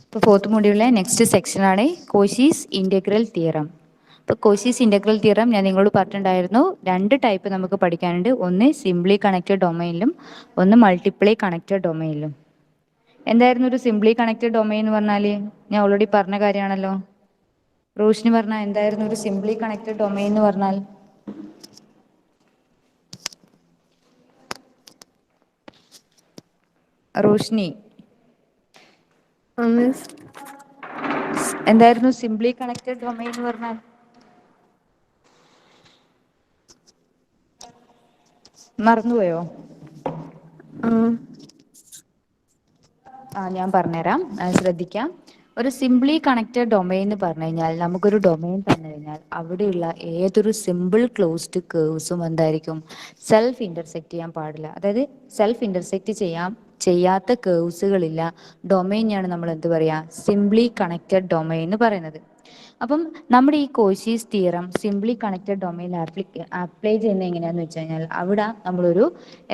ഇപ്പോൾ fourth മൊഡ്യൂളിലെ next സെക്ഷനാണ് Cauchy's integral theorem. ഇപ്പോൾ കോശീസ് ഇൻ്റഗ്രൽ തിയറം ഞാൻ നിങ്ങളോട് പറഞ്ഞിട്ടുണ്ടായിരുന്നു, രണ്ട് ടൈപ്പ് നമുക്ക് പഠിക്കാനുണ്ട്. ഒന്ന് സിംപ്ലി കണക്റ്റഡ് ഡൊമൈനിലും ഒന്ന് മൾട്ടിപ്ലൈ കണക്റ്റഡ് ഡൊമൈനിലും. എന്തായിരുന്നു ഒരു സിംപ്ലി കണക്റ്റഡ് ഡൊമൈൻ എന്ന് പറഞ്ഞാൽ? ഞാൻ ഓൾറെഡി പറഞ്ഞ കാര്യമാണല്ലോ. റോഷിനി പറഞ്ഞാൽ എന്തായിരുന്നു ഒരു സിംപ്ലി കണക്റ്റഡ് ഡൊമൈൻ എന്ന് പറഞ്ഞാൽ? റോഷിനി എന്തായിരുന്നു സിംപ്ലി കണക്റ്റഡ് ഡൊമൈൻ എന്ന് പറഞ്ഞാൽ? മറന്നുപോയോ? ഞാൻ പറഞ്ഞുതരാം, ശ്രദ്ധിക്കാം. ഒരു സിംപ്ലി കണക്റ്റഡ് ഡൊമൈൻ എന്ന് പറഞ്ഞു കഴിഞ്ഞാൽ, നമുക്കൊരു ഡൊമൈൻ തന്നു കഴിഞ്ഞാൽ അവിടെയുള്ള ഏതൊരു സിമ്പിൾ ക്ലോസ്ഡ് കേർവ്സും എന്തായിരിക്കും? സെൽഫ് ഇന്റർസെക്ട് ചെയ്യാൻ പാടില്ല. അതായത് സെൽഫ് ഇന്റർസെക്ട് ചെയ്യാത്ത കേർവ്സുകളില്ല ഡൊമൈനെയാണ് നമ്മൾ എന്ത് പറയുക? സിംപ്ലി കണക്റ്റഡ് ഡൊമൈൻ എന്ന് പറയുന്നത്. അപ്പം നമ്മുടെ ഈ കോശീസ് തിയറം സിംപ്ലി കണക്റ്റഡ് ഡൊമൈനിൽ അപ്ലൈ ചെയ്യുന്നത് എങ്ങനെയാണെന്ന് വെച്ച് കഴിഞ്ഞാൽ, അവിടെ നമ്മളൊരു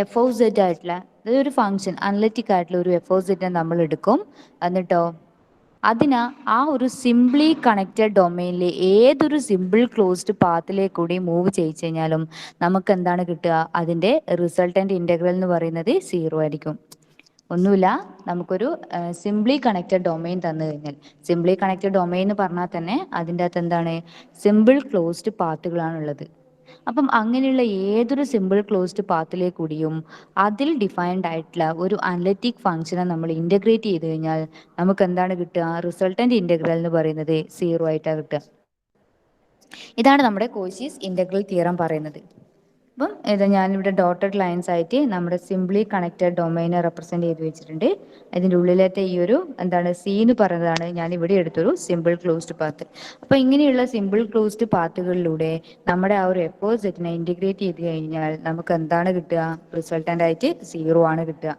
എഫ് ഓഫ് സെഡ് ആയിട്ടുള്ള, അതായത് ഒരു ഫംഗ്ഷൻ അനലിറ്റിക് ആയിട്ടുള്ള ഒരു എഫ് ഓഫ് സെഡിനെ നമ്മൾ എടുക്കും. എന്നിട്ടോ ആ ഒരു സിംപ്ലി കണക്റ്റഡ് ഡൊമൈനിലെ ഏതൊരു സിമ്പിൾ ക്ലോസ്ഡ് പാത്തിലേക്ക് കൂടി മൂവ് ചെയ്യിച്ചു കഴിഞ്ഞാലും നമുക്ക് എന്താണ് കിട്ടുക? അതിൻ്റെ റിസൾട്ടൻ്റ് ഇൻ്റഗ്രൽ എന്ന് പറയുന്നത് 0 ആയിരിക്കും. ഒന്നുമില്ല, നമുക്കൊരു സിംപ്ലി കണക്റ്റഡ് ഡൊമൈൻ തന്നു കഴിഞ്ഞാൽ, സിംപ്ലി കണക്റ്റഡ് ഡൊമൈൻ എന്ന് പറഞ്ഞാൽ തന്നെ അതിൻ്റെ അകത്ത് എന്താണ്? സിമ്പിൾ ക്ലോസ്ഡ് പാത്തുകളാണുള്ളത്. അപ്പം അങ്ങനെയുള്ള ഏതൊരു സിമ്പിൾ ക്ലോസ്ഡ് പാത്തിലേക്ക് കൂടിയും അതിൽ ഡിഫൈൻഡ് ആയിട്ടുള്ള ഒരു അനലിറ്റിക് ഫംഗ്ഷനെ നമ്മൾ ഇൻ്റഗ്രേറ്റ് ചെയ്ത് കഴിഞ്ഞാൽ നമുക്ക് എന്താണ് കിട്ടുക? റിസൾട്ടൻ്റ് ഇൻ്റഗ്രൽ എന്ന് പറയുന്നത് 0 ആയിട്ടാണ് കിട്ടുക. ഇതാണ് നമ്മുടെ കോശീസ് ഇൻ്റഗ്രൽ തിയറം പറയുന്നത്. അപ്പം ഞാനിവിടെ ഡോട്ടഡ് ലൈൻസ് ആയിട്ട് നമ്മുടെ സിംപ്ലി കണക്റ്റഡ് ഡൊമൈനെ റെപ്രസെൻറ്റ് ചെയ്ത് വെച്ചിട്ടുണ്ട്. ഇതിൻ്റെ ഉള്ളിലത്തെ ഈ ഒരു സി എന്ന് പറയുന്നതാണ് ഞാൻ ഇവിടെ എടുത്തൊരു സിമ്പിൾ ക്ലോസ്ഡ് പാത്ത്. അപ്പോൾ ഇങ്ങനെയുള്ള സിമ്പിൾ ക്ലോസ്ഡ് പാത്തുകളിലൂടെ നമ്മുടെ ആ ഒരു എഫ് ഓഫ് സെറ്റിനെ ഇൻറ്റിഗ്രേറ്റ് ചെയ്ത് കഴിഞ്ഞാൽ നമുക്ക് എന്താണ് കിട്ടുക? റിസൾട്ടൻ്റ് ആയിട്ട് 0 ആണ് കിട്ടുക.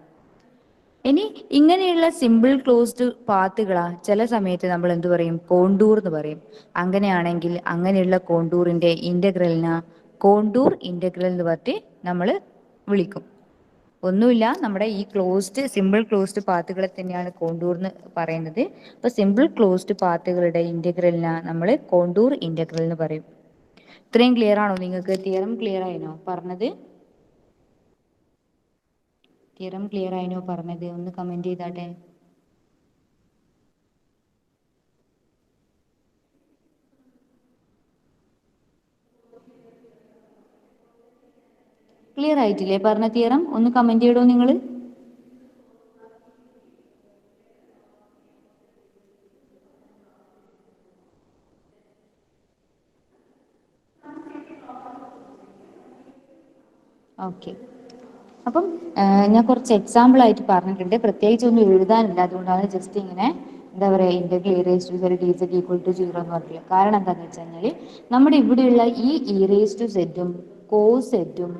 ഇനി ഇങ്ങനെയുള്ള സിമ്പിൾ ക്ലോസ്ഡ് പാത്തുകളാ ചില സമയത്ത് നമ്മൾ എന്ത് പറയും? കോണ്ടൂർ എന്ന് പറയും. അങ്ങനെയാണെങ്കിൽ അങ്ങനെയുള്ള കോണ്ടൂറിന്റെ ഇന്റഗ്രലിന കോണ്ടൂർ ഇന്റഗ്രൽ എന്ന് പറഞ്ഞിട്ട് നമ്മൾ വിളിക്കും. ഒന്നുമില്ല, നമ്മുടെ ഈ സിമ്പിൾ ക്ലോസ്ഡ് പാത്തുകളെ തന്നെയാണ് കോണ്ടൂർ എന്ന് പറയുന്നത്. അപ്പൊ സിമ്പിൾ ക്ലോസ്ഡ് പാത്തുകളുടെ ഇന്റഗ്രലിന നമ്മൾ കോണ്ടൂർ ഇന്റഗ്രൽ എന്ന് പറയും. ഇത്രയും ക്ലിയർ ആണോ നിങ്ങൾക്ക്? തിയറം ക്ലിയർ ആയിനോ പറഞ്ഞത്? തിയറം ക്ലിയർ ആയിനോ പറഞ്ഞത്? ഒന്ന് കമന്റ് ചെയ്താട്ടെ. ക്ലിയർ ആയിട്ടില്ലേ പറഞ്ഞ തിയറം? ഒന്ന് കമന്റ് ചെയ്യടോ നിങ്ങൾ. ഓക്കെ, അപ്പം ഞാൻ കുറച്ച് എക്സാമ്പിൾ ആയിട്ട് പറഞ്ഞിട്ടുണ്ട്. പ്രത്യേകിച്ച് ഒന്നും എഴുതാനില്ല, അതുകൊണ്ടാണ് ജസ്റ്റ് ഇങ്ങനെ എന്താ പറയുക integral e raise to z dz equal to 0 എന്ന് പറഞ്ഞില്ല. കാരണം എന്താണെന്ന് വെച്ച് കഴിഞ്ഞാൽ നമ്മുടെ ഇവിടെയുള്ള ഈ ഇ റേസ് ടു സെഡും കോസ് സെഡും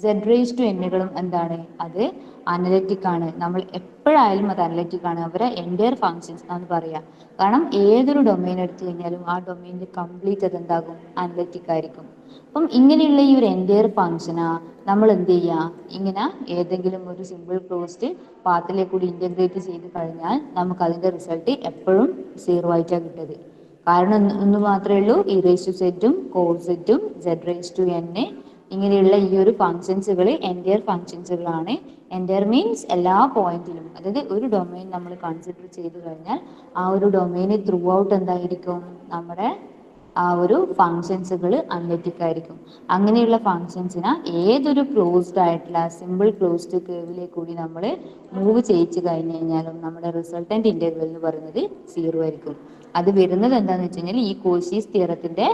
സെഡ് റേസ് ടു എന്നുകളും എന്താണ്? അത് അനലറ്റിക് ആണ്. നമ്മൾ എപ്പോഴായാലും അത് അനലറ്റിക് ആണ്. അവരെ എൻ്റയർ ഫങ്ഷൻസ് എന്നാണ് പറയുക. കാരണം ഏതൊരു ഡൊമൈൻ എടുത്തു കഴിഞ്ഞാലും ആ ഡൊമൈനിൽ കംപ്ലീറ്റ് അത് എന്താകും? അനലറ്റിക് ആയിരിക്കും. അപ്പം ഇങ്ങനെയുള്ള ഈ ഒരു എൻ്റയർ ഫങ്ഷനാ നമ്മൾ എന്ത് ചെയ്യുക? ഇങ്ങനെ ഏതെങ്കിലും ഒരു സിമ്പിൾ ക്ലോസ്ഡ് പാത്തിലേക്ക് കൂടി ഇൻ്റഗ്രേറ്റ് ചെയ്ത് കഴിഞ്ഞാൽ നമുക്ക് അതിൻ്റെ റിസൾട്ട് എപ്പോഴും 0 ആയിട്ടാണ് കിട്ടുന്നത്. കാരണം ഒന്ന് മാത്രമേ ഉള്ളൂ, ഇ റേസ് ടു സെറ്റും കോസ് സെറ്റും സെഡ് റേസ് ടു എൻ ഇങ്ങനെയുള്ള ഈ ഒരു ഫങ്ഷൻസുകൾ എൻ്റയർ ഫങ്ഷൻസുകളാണ്. എൻ്റയർ മീൻസ് എല്ലാ പോയിന്റിലും, അതായത് ഒരു ഡൊമൈൻ നമ്മൾ കൺസിഡർ ചെയ്ത് കഴിഞ്ഞാൽ ആ ഒരു ഡൊമൈന് ത്രൂ ഔട്ട് എന്തായിരിക്കും? നമ്മുടെ ആ ഒരു ഫങ്ഷൻസുകൾ അനലറ്റിക് ആയിരിക്കും. അങ്ങനെയുള്ള ഫങ്ഷൻസിനെ ഏതൊരു ക്ലോസ്ഡ് ആയിട്ടുള്ള സിമ്പിൾ ക്ലോസ്ഡ് കേർവിലേക്ക് കൂടി നമ്മൾ മൂവ് ചെയ്യിച്ചു കഴിഞ്ഞു കഴിഞ്ഞാലും നമ്മുടെ റിസൾട്ടൻ്റ് ഇൻ്റഗ്രൽ എന്ന് പറയുന്നത് 0 ആയിരിക്കും. അത് വരുന്നത് എന്താണെന്ന് വെച്ച് കഴിഞ്ഞാൽ ഈ കോശീസ് തിയറത്തിന്റെ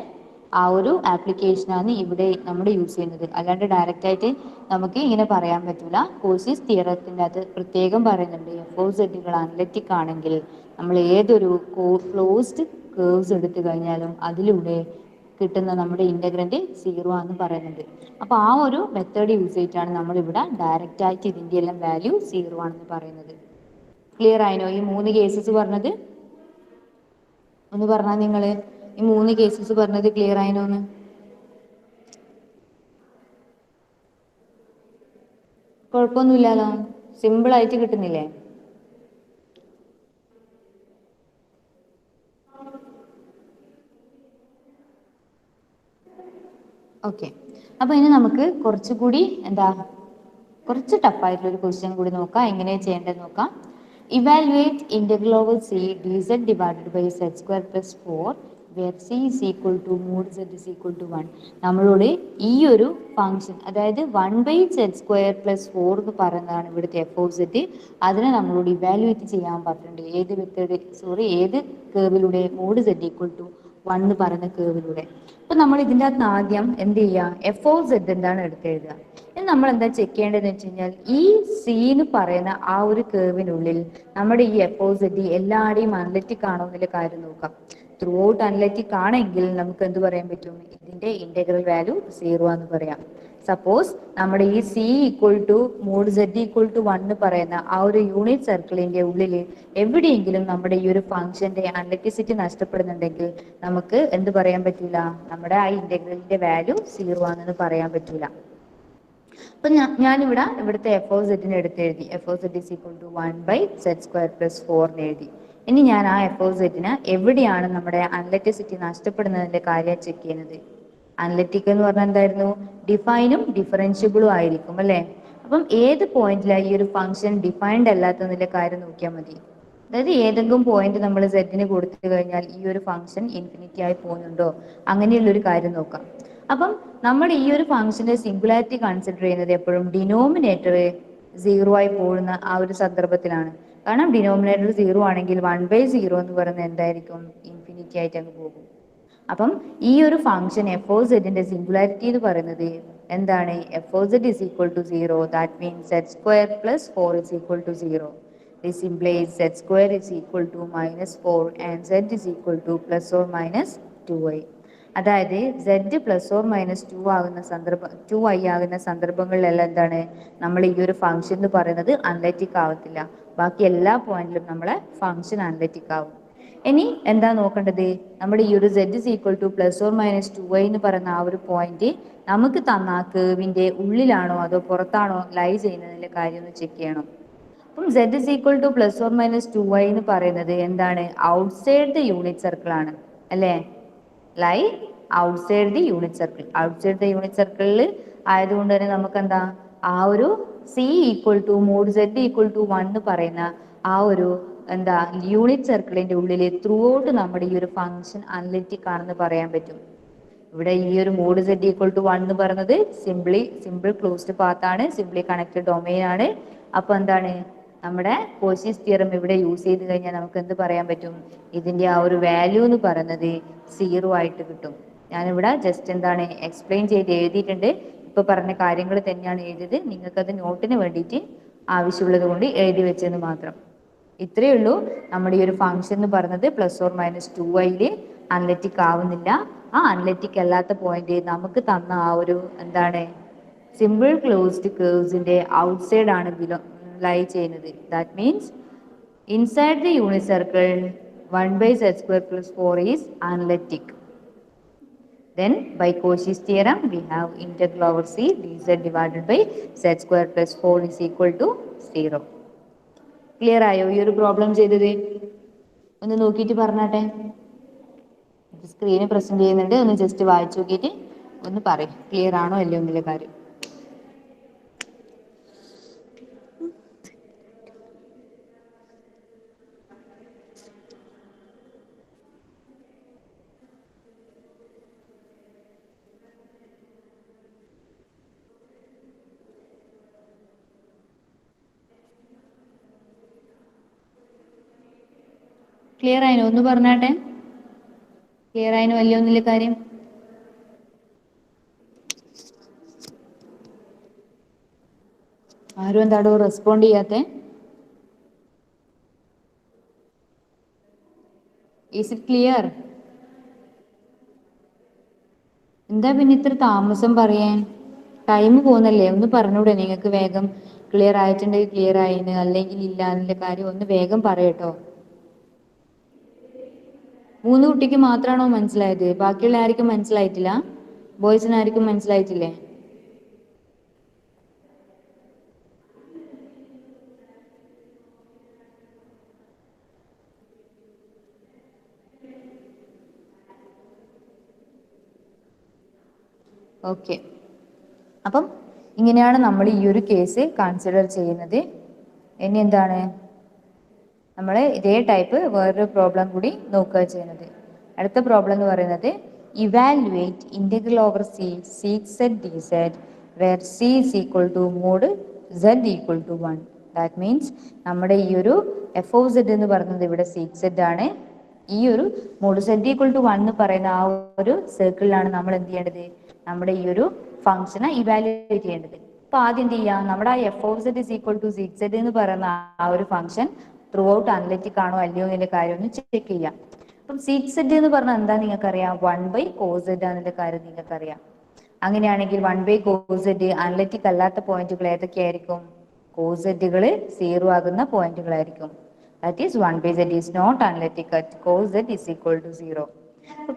ആ ഒരു ആപ്ലിക്കേഷനാണ് ഇവിടെ നമ്മൾ യൂസ് ചെയ്യുന്നത്. അല്ലാണ്ട് ഡയറക്റ്റ് ആയിട്ട് നമുക്ക് ഇങ്ങനെ പറയാൻ പറ്റില്ല. കോശീസ് തിയറത്തിന്റെ അത് പ്രത്യേകം പറയുന്നുണ്ട്, എഫ് ഓഫ് സെഡുകൾ അനലറ്റിക് ആണെങ്കിൽ നമ്മൾ ഏതൊരു ക്ലോസ്ഡ് കേർവ്സ് എടുത്തു കഴിഞ്ഞാലും അതിലൂടെ കിട്ടുന്ന നമ്മുടെ ഇന്റഗ്രന്റ് 0 ആണെന്ന് പറയുന്നുണ്ട്. അപ്പൊ ആ ഒരു മെത്തേഡ് യൂസ് ചെയ്തിട്ടാണ് നമ്മളിവിടെ ഡയറക്റ്റ് ആയിട്ട് ഇതിന്റെ എല്ലാം വാല്യൂ 0 ആണെന്ന് പറയുന്നത്. ക്ലിയർ ആയിനോ ഈ 3 കേസസ് പറഞ്ഞത്? ഒന്ന് പറഞ്ഞാൽ നിങ്ങള് ഈ 3 കേസസ് പറഞ്ഞത് ക്ലിയർ ആയിനോന്ന്? കുഴപ്പമൊന്നുമില്ലല്ലോ, സിമ്പിൾ ആയിട്ട് കിട്ടുന്നില്ലേ? ഓക്കെ, അപ്പൊ ഇനി നമുക്ക് കുറച്ചുകൂടി എന്താ കുറച്ച് ടഫായിട്ടുള്ള ഒരു ക്വസ്റ്റ്യൻ കൂടി നോക്കാം. എങ്ങനെയാണ് ചെയ്യേണ്ടത് നോക്കാം. Evaluate integral over c d z divided by z square plus 4 where c is equal to mod z is equal to 1. നമ്മളോട് ഈ ഒരു ഫംഗ്ഷൻ, അതായത് 1/z²+4 എന്ന് പറയുന്നതാണ് ഇവിടുത്തെ എഫ് ഓഫ് സെഡ്. അതിനെ നമ്മളോട് ഇവാലുവേറ്റ് ചെയ്യാൻ പറഞ്ഞിട്ടുണ്ട്. ഏത് മെത്തേഡ്, ഏത് കേർവിലൂടെ? മോഡ് സെഡ് ഈക്വൽ ടു 1 എന്ന് പറയുന്ന കേർവിലൂടെ. അപ്പൊ നമ്മൾ ഇതിൻ്റെ അകത്ത് ആദ്യം എന്ത് ചെയ്യുക, എഫ് ഓഫ് സെഡ് എന്താണ് എടുത്തെഴുതുക. ഇനി നമ്മൾ എന്താ ചെക്ക് ചെയ്യേണ്ടതെന്ന് വെച്ച് കഴിഞ്ഞാൽ, ഈ സി എന്ന് പറയുന്ന ആ ഒരു കേർവിനുള്ളിൽ നമ്മുടെ ഈ എഫ് ഓഫ് സെഡ് എല്ലാവരുടെയും അനലറ്റിക് ആണോ എന്നുള്ള കാര്യം നോക്കാം. ത്രൂ ഔട്ട് അനലറ്റിക് ആണെങ്കിൽ നമുക്ക് എന്ത് പറയാൻ പറ്റും, ഇതിന്റെ ഇന്റഗ്രൽ വാല്യൂ 0 എന്ന് പറയാം. സപ്പോസ് നമ്മുടെ ഈ c equal to mod z equal to 1 എന്ന് പറയുന്ന ആ ഒരു യൂണിറ്റ് സർക്കിളിന്റെ ഉള്ളിൽ എവിടെയെങ്കിലും നമ്മുടെ ഈ ഒരു ഫംഗ്ഷന്റെ അനലറ്റിസിറ്റി നഷ്ടപ്പെടുന്നുണ്ടെങ്കിൽ നമുക്ക് എന്ത് പറയാൻ പറ്റൂല, നമ്മുടെ ആ ഇന്റഗ്രലിന്റെ വാല്യൂ 0 ആണെന്ന് പറയാൻ പറ്റൂല. അപ്പൊ ഞാനിവിടെ ഇവിടുത്തെ എഫ് ഓഫ് സെഡിനെ എടുത്ത് എഴുതി. F of z is equal to 1/z²+4 എന്ന് എഴുതി. ഇനി ഞാൻ ആ എഫ് ഓഫ് സെഡിന് എവിടെയാണ് നമ്മുടെ അനലറ്റിസിറ്റി നഷ്ടപ്പെടുന്നതിന്റെ കാര്യം ചെക്ക് ചെയ്യുന്നത്. അനലറ്റിക് എന്ന് പറഞ്ഞാൽ എന്തായിരുന്നു, ഡിഫൈനും ഡിഫറൻഷ്യബിളും ആയിരിക്കും അല്ലെ. അപ്പം ഏത് പോയിന്റിലാണ് ഈ ഒരു ഫംഗ്ഷൻ ഡിഫൈൻഡ് അല്ലാത്തതിന്റെ കാര്യം നോക്കിയാൽ മതി. അതായത് ഏതെങ്കിലും പോയിന്റ് നമ്മൾ സെഡിന് കൊടുത്തു കഴിഞ്ഞാൽ ഈ ഒരു ഫംഗ്ഷൻ ഇൻഫിനിറ്റി ആയി പോകുന്നുണ്ടോ, അങ്ങനെയുള്ള ഒരു കാര്യം നോക്കാം. അപ്പം നമ്മൾ ഈ ഒരു ഫംഗ്ഷന്റെ സിംഗുലാരിറ്റി കൺസിഡർ ചെയ്യുന്നത് എപ്പോഴും ഡിനോമിനേറ്റർ 0 ആയി പോകുന്ന ആ ഒരു സന്ദർഭത്തിലാണ്. കാരണം ഡിനോമിനേറ്റർ 0 ആണെങ്കിൽ 1/0 എന്ന് പറയുന്നത് എന്തായിരിക്കും, ഇൻഫിനിറ്റി ആയിട്ട് അങ്ങ് പോകും. അപ്പം ഈ ഒരു ഫംഗ്ഷൻ എഫ് ഓ സെഡിന്റെ സിംഗുലാരിറ്റി എന്ന് പറയുന്നത് എന്താണ്, f oh z is equal to 0. That means z²+4 is equal to 0. This implies z² is equal to -4 and z is equal to ±2i. അതായത് z +or-2 ആകുന്ന 2i ആകുന്ന സന്ദർഭങ്ങളിലെല്ലാം എന്താണ്, നമ്മൾ ഈ ഒരു ഫംഗ്ഷൻ എന്ന് പറയുന്നത് അനലറ്റിക് ആവത്തില്ല. ബാക്കി എല്ലാ പോയിന്റിലും നമ്മളെ ഫംഗ്ഷൻ അനലറ്റിക് ആവും. ഇനി എന്താ നോക്കേണ്ടത്, നമ്മുടെ ഈ ഒരു z is equal to +or-2i എന്ന് പറയുന്ന ആ ഒരു പോയിന്റ് നമുക്ക് തന്ന ആ കേവിന്റെ ഉള്ളിലാണോ അതോ പുറത്താണോ ലൈ ചെയ്യുന്നതിന്റെ കാര്യം ഒന്ന് ചെക്ക് ചെയ്യണം. അപ്പം z is equal to +or-2i എന്ന് പറയുന്നത് എന്താണ്, ഔട്ട്സൈഡ് ദ യൂണിറ്റ് സർക്കിൾ ആണ് അല്ലേ. Lie outside the unit circle. Outside the unit സർക്കിളിൽ ആയതുകൊണ്ട് തന്നെ നമുക്ക് എന്താ, ആ ഒരു C equal to mod z equal to 1 എന്ന് പറയുന്ന ആ ഒരു എന്താ യൂണിറ്റ് സർക്കിളിന്റെ ഉള്ളിൽ ത്രൂ ഔട്ട് നമ്മുടെ ഈ ഒരു ഫംഗ്ഷൻ അനലിറ്റിക് ആണെന്ന് പറയാൻ പറ്റും. ഇവിടെ ഈ ഒരു മോഡ് സെഡ് ഈക്വൽ ടു 1 എന്ന് പറയുന്നത് സിമ്പിൾ ക്ലോസ്ഡ് പാത്ത് ആണ്, സിംപ്ലി കണക്റ്റഡ് ഡൊമെയിൻ ആണ്. അപ്പൊ എന്താണ്, നമ്മുടെ കോശീസ് തിയറം ഇവിടെ യൂസ് ചെയ്ത് കഴിഞ്ഞാൽ നമുക്ക് എന്ത് പറയാൻ പറ്റും, ഇതിന്റെ ആ ഒരു വാല്യൂ എന്ന് പറയുന്നത് 0 ആയിട്ട് കിട്ടും. ഞാനിവിടെ ജസ്റ്റ് എന്താണ് എക്സ്പ്ലെയിൻ ചെയ്ത് എഴുതിയിട്ടുണ്ട്. ഇപ്പൊ പറഞ്ഞ കാര്യങ്ങൾ തന്നെയാണ് എഴുതിയത്. നിങ്ങൾക്കത് നോട്ടിന് വേണ്ടിയിട്ട് ആവശ്യമുള്ളത് കൊണ്ട് എഴുതി വെച്ചെന്ന് മാത്രം. ഇത്രയേ ഉള്ളൂ. നമ്മുടെ ഈ ഒരു ഫംഗ്ഷൻ എന്ന് പറയുന്നത് +or-2i അനലറ്റിക് ആവുന്നില്ല. ആ അനലറ്റിക് അല്ലാത്ത പോയിന്റ് നമുക്ക് തന്ന ആ ഒരു എന്താണ് സിമ്പിൾ ക്ലോസ്ഡ് കേർവ്സിന്റെ ഔട്ട്സൈഡ് ആണ് ലൈ ചെയ്യുന്നത്. That means inside the unit circle 1/z²+4 is analytic. Then by Cauchy's theorem we have integral over c dz divided by z²+4 is equal to 0. Clear ആയോ ഈ ഒരു പ്രോബ്ലം ചെയ്തത്? ഒന്ന് നോക്കിയിട്ട് പറഞ്ഞാട്ടെ. സ്ക്രീന് പ്രസന്റ് ചെയ്യുന്നുണ്ട്, ഒന്ന് ജസ്റ്റ് വായിച്ചു നോക്കിയിട്ട് ഒന്ന് പറയും ക്ലിയർ ആണോ അല്ലയോ എന്നുള്ള കാര്യം. ക്ലിയർ ആയിനോ ഒന്ന് പറഞ്ഞാട്ടെ. ക്ലിയർ ആയിനോ അല്ലയോ എന്നുള്ള കാര്യം. ആരും എന്താടോ റെസ്പോണ്ട് ചെയ്യാത്തെ? Is it clear? എന്താ പിന്നെ ഇത്ര താമസം പറയാൻ? ടൈം പോകുന്നല്ലേ, ഒന്ന് പറഞ്ഞൂടെ നിങ്ങൾക്ക് വേഗം. ക്ലിയർ ആയിട്ടുണ്ടെങ്കിൽ ക്ലിയർ ആയിന്, അല്ലെങ്കിൽ ഇല്ല എന്നുള്ള കാര്യം ഒന്ന് വേഗം പറയട്ടോ. 3 കുട്ടിക്ക് മാത്രമാണോ മനസ്സിലായത്? ബാക്കിയുള്ള ആർക്കും മനസ്സിലായിട്ടില്ല? ബോയ്സിന് ആർക്കും മനസ്സിലായിട്ടില്ലേ? ഓക്കെ, അപ്പം ഇങ്ങനെയാണ് നമ്മൾ ഈ ഒരു കേസ് കൺസിഡർ ചെയ്യുന്നത്. ഇനി എന്താണ്, നമ്മൾ ഇതേ ടൈപ്പ് വേറൊരു പ്രോബ്ലം കൂടി നോക്കുക ചെയ്യുന്നത്. അടുത്ത പ്രോബ്ലം എന്ന് പറയുന്നത് evaluate integral over c sec z d z where c is equal to mod z equal to 1. That means നമ്മുടെ ഈ ഒരു എഫ് ഓഫ് സെഡ് എന്ന് പറയുന്നത് ഇവിടെ സീക് സെഡ് ആണ്. ഈ ഒരു മോഡ് സെഡ് ഈക്വൽ ടു 1 എന്ന് പറയുന്ന ആ ഒരു സർക്കിളിലാണ് നമ്മൾ എന്ത് ചെയ്യേണ്ടത്, നമ്മുടെ ഈ ഒരു ഫംഗ്ഷനെ ഇവാലുവേറ്റ് ചെയ്യേണ്ടത്. അപ്പൊ ആദ്യം എന്ത് ചെയ്യാം, നമ്മുടെ ആ f of z is equal to sec z എന്ന് പറയുന്ന ആ ഒരു ഫംഗ്ഷൻ ത്രൂ ഔട്ട് അനലിറ്റിക് ആണോ അല്ലയോ എന്നതിന്റെ കാര്യം ഒന്ന് ചെക്ക് ചെയ്യാം. അപ്പം സീക് സെഡ് എന്ന് പറഞ്ഞാൽ എന്താ നിങ്ങൾക്കറിയാം, 1/cos ആണെന്ന കാര്യം നിങ്ങൾക്കറിയാം. അങ്ങനെയാണെങ്കിൽ 1/cos അനലിറ്റിക് അല്ലാത്ത പോയിന്റുകൾ ഏതൊക്കെയായിരിക്കും, കോസെറ്റുകൾ 0 ആകുന്ന പോയിന്റുകളായിരിക്കും. That is 1/z is not analytic at cos z is equal to 0.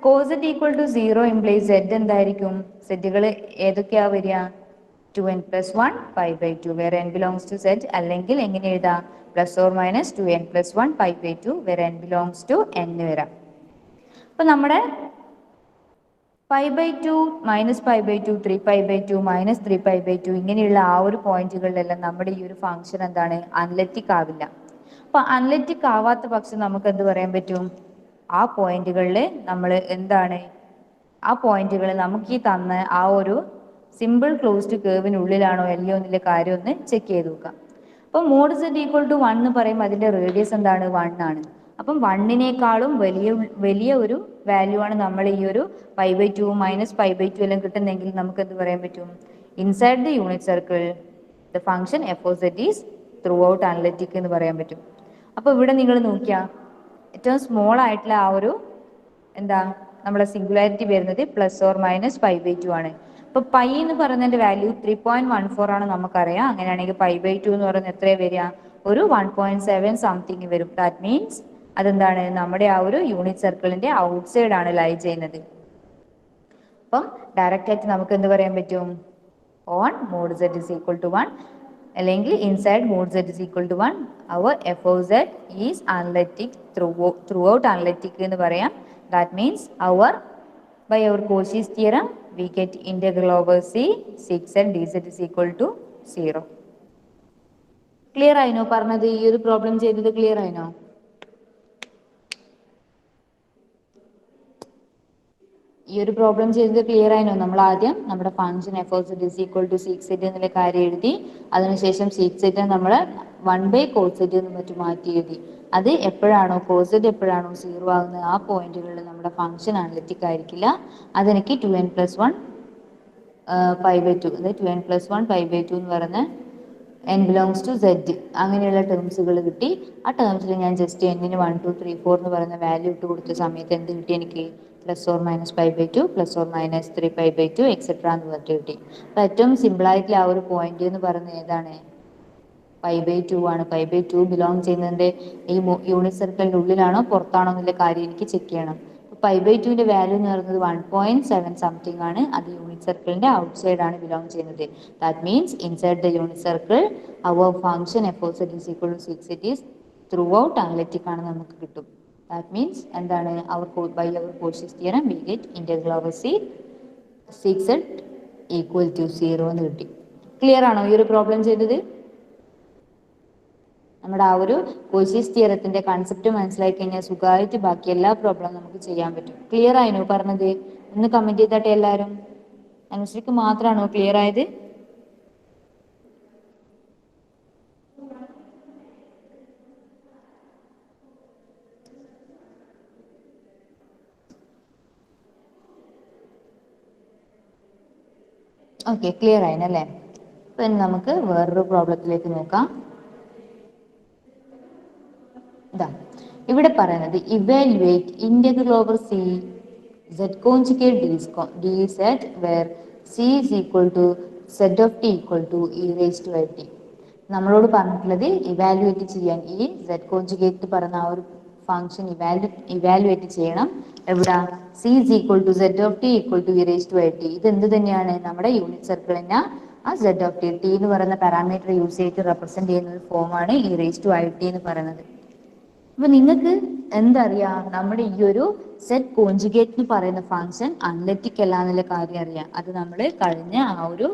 cos z equal to 0 implies z എന്തായിരിക്കും, സെറ്റുകൾ ഏതൊക്കെയാ വരിക, 2n plus 1 pi/2 where n belongs to z, അല്ലെങ്കിൽ എങ്ങനെ എഴുതാം, plus or minus 2n plus 1 pi/2 where n belongs to n വരാം. അപ്പൊ നമ്മുടെ π/2 മൈനസ് π/2 3π/2 മൈനസ് 3π/2 ഇങ്ങനെയുള്ള ആ ഒരു പോയിന്റുകളിലെല്ലാം നമ്മുടെ ഈ ഒരു ഫംഗ്ഷൻ എന്താണ്, അനലിറ്റിക് ആവില്ല. അപ്പൊ അനലിറ്റിക് ആവാത്ത പക്ഷം നമുക്ക് എന്ത് പറയാൻ പറ്റും, ആ പോയിന്റുകളിൽ നമ്മൾ എന്താണ്, ആ പോയിന്റുകൾ നമുക്ക് ഈ തന്ന ആ ഒരു സിമ്പിൾ ക്ലോസ്ഡ് കേർവിനുള്ളിലാണോ അല്ലയോ എന്നുള്ള കാര്യം ഒന്ന് ചെക്ക് ചെയ്ത് നോക്കാം. അപ്പം മോഡ് സെഡ് ഈക്വൽ ടു 1 എന്ന് പറയുമ്പോൾ അതിന്റെ റേഡിയസ് എന്താണ്, 1 ആണ്. അപ്പം 1നേക്കാളും വലിയ ഒരു വാല്യൂ ആണ് നമ്മൾ ഈ ഒരു π/2 മൈനസ് π/2 എല്ലാം കിട്ടുന്നെങ്കിൽ നമുക്ക് എന്ത് പറയാൻ പറ്റും, inside the unit circle the function f of z is throughout analytic എന്ന് പറയാൻ പറ്റും. അപ്പൊ ഇവിടെ നിങ്ങൾ നോക്കിയാൽ ഏറ്റവും സ്മോൾ ആയിട്ടുള്ള ആ ഒരു എന്താ നമ്മുടെ സിംഗുലാരിറ്റി വരുന്നത് പ്ലസ് ഓർ മൈനസ് π/2 ആണ്. ഇപ്പൊ പൈ എന്ന് പറയുന്നതിന്റെ വാല്യൂ 3.14 ആണ് നമുക്കറിയാം. അങ്ങനെയാണെങ്കിൽ π/2 എന്ന് പറയുന്നത് എത്രയാ വരിക, ഒരു 1.7 സംതിങ് വരും. ദാറ്റ് മീൻസ് അതെന്താണ്, നമ്മുടെ ആ ഒരു യൂണിറ്റ് സർക്കിളിന്റെ ഔട്ട് സൈഡ് ആണ് ലൈ ചെയ്യുന്നത്. അപ്പം ഡയറക്റ്റ് ആയിട്ട് നമുക്ക് എന്ത് പറയാൻ പറ്റും, on mod z is equal to 1 അല്ലെങ്കിൽ inside mod z is equal to 1 our f of z is analytic throughout analytic എന്ന് പറയാം. That means our by our Cauchy's theorem we get integral over c sec z dz is equal to 0. Clear ആയിനോ പറഞ്ഞത്, ഈ ഒരു problem ചെയ്തത് clear ആയിനോ? ഈ ഒരു problem ചെയ്തത് clear ആയിനോ? നമ്മൾ ആദ്യം നമ്മുടെ function f of z is equal to sec z എന്നുള്ള കാര്യം എഴുതി, അതിനുശേഷം സീക് സെഡ് നമ്മൾ 1/cos z എന്ന് മറ്റും മാറ്റി എഴുതി. അത് എപ്പോഴാണോ cos z എപ്പോഴാണോ 0 ആകുന്നത് ആ പോയിന്റുകളിൽ നമ്മുടെ ഫംഗ്ഷൻ അനലിറ്റിക് ആയിരിക്കില്ല. അതെനിക്ക് 2n plus 1 pi/2 അതായത് 2n plus 1 pi/2 എന്ന് പറയുന്ന n belongs to z അങ്ങനെയുള്ള ടേംസുകൾ കിട്ടി. ആ ടേംസിൽ ഞാൻ ജസ്റ്റ് n-ന് 1 2 3 4 എന്ന് പറയുന്ന വാല്യൂ ഇട്ട് കൊടുത്ത സമയത്ത് എന്ത് കിട്ടി എനിക്ക്, plus or minus π/2 plus or minus 3π/2 etcetera എന്ന് പറഞ്ഞിട്ട് കിട്ടി. അപ്പൊ ഏറ്റവും സിമ്പിൾ ആയിട്ടുള്ള ആ ഒരു പോയിന്റ് എന്ന് പറയുന്നത് ഏതാണ്, π/2 ആണ്. π/2 ബിലോങ് ചെയ്യുന്നതിന്റെ ഈ യൂണിറ്റ് സർക്കിളിന്റെ ഉള്ളിലാണോ പുറത്താണോ എന്നുള്ള കാര്യം എനിക്ക് ചെക്ക് ചെയ്യണം. π/2ന്റെ വാല്യൂ എന്ന് പറയുന്നത് 1.7 സംതിങ് ആണ്. അത് യൂണിറ്റ് സർക്കിളിന്റെ ഔട്ട് സൈഡ് ആണ് ബിലോങ് ചെയ്യുന്നത്. That means inside the unit circle our function f of z is equal to sec z is throughout analytic ആണ് നമുക്ക് കിട്ടും. ദാറ്റ് മീൻസ് എന്താണ്, by our Cauchy's theorem we get integral over c sec z equal to 0 എന്ന് കിട്ടി. Clear ആണോ ഈ ഒരു പ്രോബ്ലം ചെയ്തത്? നമ്മുടെ ആ ഒരു Cauchy's തിയറത്തിന്റെ കൺസെപ്റ്റ് മനസ്സിലാക്കി കഴിഞ്ഞാൽ സുഖമായിട്ട് ബാക്കി എല്ലാ പ്രോബ്ലം നമുക്ക് ചെയ്യാൻ പറ്റും. ക്ലിയർ ആയിനോ പറഞ്ഞത്? ഒന്ന് കമന്റ് ചെയ്താട്ടെ എല്ലാവരും. അനുശ്രീക്ക് മാത്രമാണോ ക്ലിയർ ആയത്? ഓക്കെ, ക്ലിയർ ആയിനല്ലേ. അപ്പൊ നമുക്ക് വേറൊരു പ്രോബ്ലത്തിലേക്ക് നോക്കാം. ഇതാ ഇവിടെ പറയുന്നത് evaluate integral over C z conjugate d z where c is equal to z of t equal to e raised to t. നമ്മളോട് പറഞ്ഞിട്ടുള്ളത് ഇവാലുവേറ്റ് ചെയ്യാൻ ഈ z കോഞ്ചുഗേറ്റ് പറഞ്ഞ ആ ഒരു ഫംഗ്ഷൻ ഇവാലുവേറ്റ് ചെയ്യണം. എവിടെ, c is equal to z of t equal to e raised to t. ഇത് എന്ത് തന്നെയാണ്, നമ്മുടെ യൂണിറ്റ് സർക്കിളിനെ ആ z of t t എന്ന് പറയുന്ന പാരാമീറ്റർ യൂസ് ചെയ്തിട്ട് റെപ്രസെന്റ് ചെയ്യുന്ന ഒരു ഫോമാണ് e raised to t എന്ന് പറയുന്നത്. അപ്പൊ നിങ്ങൾക്ക് എന്തറിയാം, നമ്മുടെ ഈ ഒരു സെറ്റ് കോഞ്ചുഗേറ്റ് എന്ന് പറയുന്ന ഫംഗ്ഷൻ അനലിറ്റിക് അല്ല എന്നുള്ള കാര്യം അറിയാം. അത് നമ്മൾ കഴിഞ്ഞ ആ ഒരു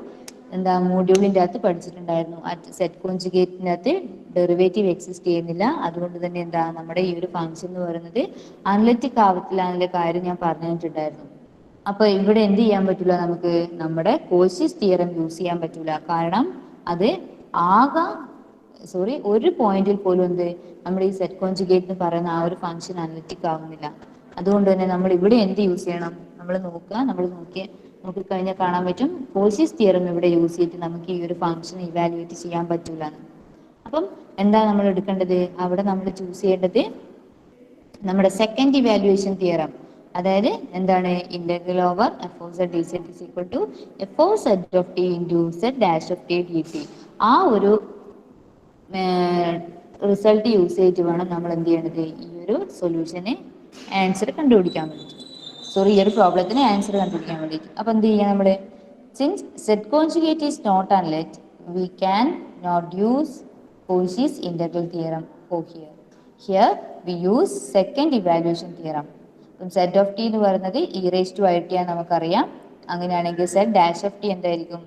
മൊഡ്യൂളിന്റെ അകത്ത് പഠിച്ചിട്ടുണ്ടായിരുന്നു. സെറ്റ് കോഞ്ചുഗേറ്റിന്റെ അകത്ത് ഡെറിവേറ്റീവ് എക്സിസ്റ്റ് ചെയ്യുന്നില്ല. അതുകൊണ്ട് തന്നെ നമ്മുടെ ഈ ഒരു ഫംഗ്ഷൻ എന്ന് പറയുന്നത് അനലിറ്റിക് ആവത്തില്ല എന്നുള്ള കാര്യം ഞാൻ പറഞ്ഞു തന്നിട്ടുണ്ടായിരുന്നു. അപ്പൊ ഇവിടെ എന്ത് ചെയ്യാൻ പറ്റില്ല, നമുക്ക് നമ്മുടെ കോശിസ് തിയറം യൂസ് ചെയ്യാൻ പറ്റൂല. കാരണം അത് ആകെ ഒരു പോയിന്റിൽ പോലും നമ്മുടെ ഈ സെറ്റ് കോഞ്ചുഗേറ്റ് എന്ന് പറയുന്ന ആ ഒരു ഫംഗ്ഷൻ അനലിറ്റിക് ആവുന്നില്ല. അതുകൊണ്ട് തന്നെ നമ്മൾ ഇവിടെ എന്ത് യൂസ് ചെയ്യണം, നമ്മൾ നോക്കിക്കഴിഞ്ഞാൽ കാണാൻ പറ്റും, കോശിസ് തിയറം ഇവിടെ യൂസ് ചെയ്തിട്ട് നമുക്ക് ഈ ഒരു ഫംഗ്ഷൻ ഇവാലുവേറ്റ് ചെയ്യാൻ പറ്റൂല. അപ്പം എന്താ നമ്മൾ എടുക്കേണ്ടത്, അവിടെ നമ്മൾ ചൂസ് ചെയ്യേണ്ടത് നമ്മുടെ സെക്കൻഡ് ഇവാലുവേഷൻ തിയറം. അതായത് എന്താണ്, integral over f of Z D z is equal to f of z of t into z dash of t d t. ആ ഒരു റിസൾട്ട് യൂസ് ചെയ്തിട്ട് വേണം നമ്മൾ എന്ത് ചെയ്യേണ്ടത്, ഈ ഒരു സൊല്യൂഷന് ആൻസർ കണ്ടുപിടിക്കാൻ വേണ്ടി, ഈ ഒരു പ്രോബ്ലത്തിന് ആൻസർ കണ്ടുപിടിക്കാൻ വേണ്ടിയിട്ട്. അപ്പൊ എന്ത് ചെയ്യാം നമ്മള്, since z conjugate is not analytic, we can not use Cauchy's integral theorem for here. Here we use second evaluation theorem. Z of t എന്ന് പറയുന്നത് e raise to i t ആണ് നമുക്കറിയാം. അങ്ങനെയാണെങ്കിൽ സെറ്റ് ഡാഷ് ഓഫ് ടി എന്തായിരിക്കും,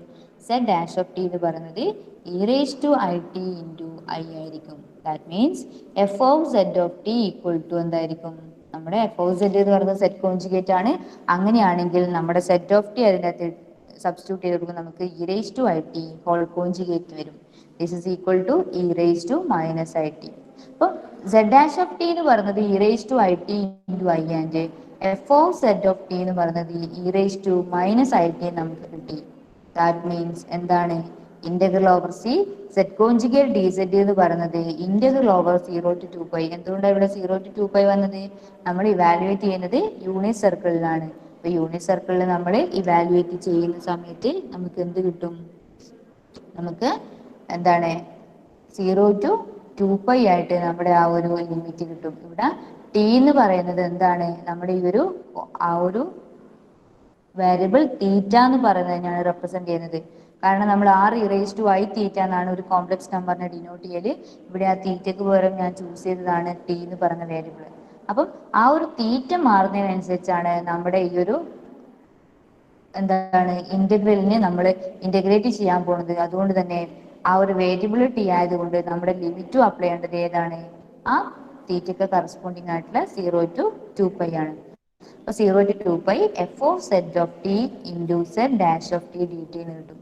z dash of t എന്ന് പറയുന്നത് e raise to i t into i ആയിരിക്കും. That means f of z of t equal to എന്തായിരിക്കും, നമ്മുടെ എഫ് ഓഫ് സെഡ് എന്ന് പറയുന്നത് സെറ്റ് കോൺജുഗേറ്റ് ആണ്. അങ്ങനെയാണെങ്കിൽ നമ്മുടെ സെറ്റ് ഓഫ് ടി അതിനകത്ത് സബ്സ്റ്റിറ്റ്യൂട്ട് ചെയ്ത് കൊടുക്കും, നമുക്ക് e raise to i t whole conjugate വരും. This is equal to e raise to minus i t. അപ്പൊ സെഡ് ഡാഷ് ഓഫ് ടി എന്ന് പറയുന്നത് e raise to i t into i and f of z of t എന്ന് പറയുന്നത് e raise to minus i t നമുക്ക് കിട്ടി. That means എന്താണ്, integral over C z conjugate d Z എന്ന് പറയുന്നത് integral over 0 to 2π. എന്തുകൊണ്ടാണ് ഇവിടെ 0 to 2π വന്നത്, നമ്മൾ ഇവാലുവേറ്റ് ചെയ്യുന്നത് യൂണിറ്റ് സർക്കിളിലാണ്. അപ്പൊ യൂണിറ്റ് സർക്കിളിൽ നമ്മൾ ഇവാലുവേറ്റ് ചെയ്യുന്ന സമയത്ത് നമുക്ക് എന്ത് കിട്ടും, നമുക്ക് 0 to 2π ആയിട്ട് നമ്മുടെ ആ ഒരു ലിമിറ്റ് കിട്ടും. ഇവിടെ ടി എന്ന് പറയുന്നത് എന്താണ്, നമ്മുടെ ഈ ഒരു വേരിയബിൾ തീറ്റ എന്ന് പറയുന്നതിനാണ് റെപ്രസെന്റ് ചെയ്യുന്നത്. കാരണം നമ്മൾ ആർ ഇറേസ് ടു ഐ തീറ്റ എന്നാണ് ഒരു കോംപ്ലക്സ് നമ്പറിനെ ഡിനോട്ട് ചെയ്യല്. ഇവിടെ ആ തീറ്റക്ക് പകരം ഞാൻ ചൂസ് ചെയ്തതാണ് ടി എന്ന് പറയുന്ന വേരിയബിൾ. അപ്പം ആ ഒരു തീറ്റ മാറുന്നതിനനുസരിച്ചാണ് നമ്മുടെ ഈ ഒരു ഇന്റഗ്രലിനെ നമ്മൾ ഇന്റഗ്രേറ്റ് ചെയ്യാൻ പോകുന്നത്. അതുകൊണ്ട് തന്നെ ആ ഒരു വേരിയബിൾ ടി ആയതുകൊണ്ട് നമ്മുടെ ലിമിറ്റും അപ്ലൈ ചെയ്യേണ്ടത് ഏതാണ്, ആ തീറ്റക്ക് കറസ്പോണ്ടിങ് ആയിട്ടുള്ള 0 to 2π ആണ്. 0 to 2π f of z of t into z dash of t d t എന്ന് കിട്ടും.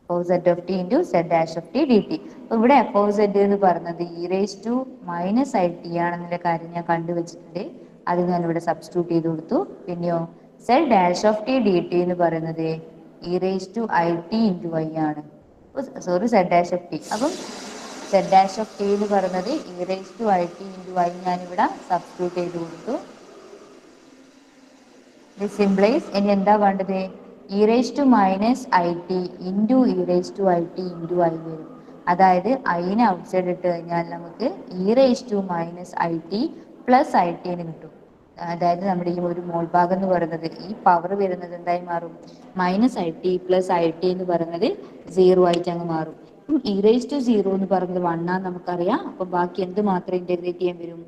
F of z of t into z dash of t d t. അപ്പൊ ഇവിടെ എഫ് ഓഫ് സെഡ് എന്ന് പറയുന്നത് e raise to minus i t ആണെന്നുള്ള കാര്യം ഞാൻ കണ്ടുവച്ചിട്ടുണ്ട്. അത് ഞാൻ ഇവിടെ സബ്സ്റ്റിറ്റ്യൂട്ട് ചെയ്ത് കൊടുത്തു. പിന്നെയോ z dash of t d t എന്ന് പറയുന്നത് e raise to i t into i ആണ്. Z dash of t. അപ്പം സെഡ് ഡാഷ് ഓഫ് ടി എന്ന് പറയുന്നത് e raise to i t into i ഞാനിവിടെ സബ്സ്റ്റിറ്റ്യൂട്ട് ചെയ്ത് കൊടുത്തു. ദിസ് സിംപ്ലൈസ് ഇനി എന്താ വേണ്ടത്, e raise to minus i t into e raise to i t into i വരും. അതായത് ഐനെ ഔട്ട് സൈഡ് ഇട്ട് കഴിഞ്ഞാൽ നമുക്ക് e raise to minus i t plus i t എന്ന് കിട്ടും. അതായത് നമ്മുടെ ഈ ഒരു മോൾ ഭാഗം എന്ന് പറയുന്നത്, ഈ പവർ വരുന്നത് എന്തായി മാറും, minus i t plus i t എന്ന് പറയുന്നത് 0 ആയിട്ട് അങ്ങ് മാറും. ഇ റേസ് ടു 0 എന്ന് പറയുന്നത് 1 ആണെന്ന് നമുക്കറിയാം. അപ്പൊ ബാക്കി എന്ത് മാത്രം ഇന്റഗ്രേറ്റ് ചെയ്യാൻ വരും,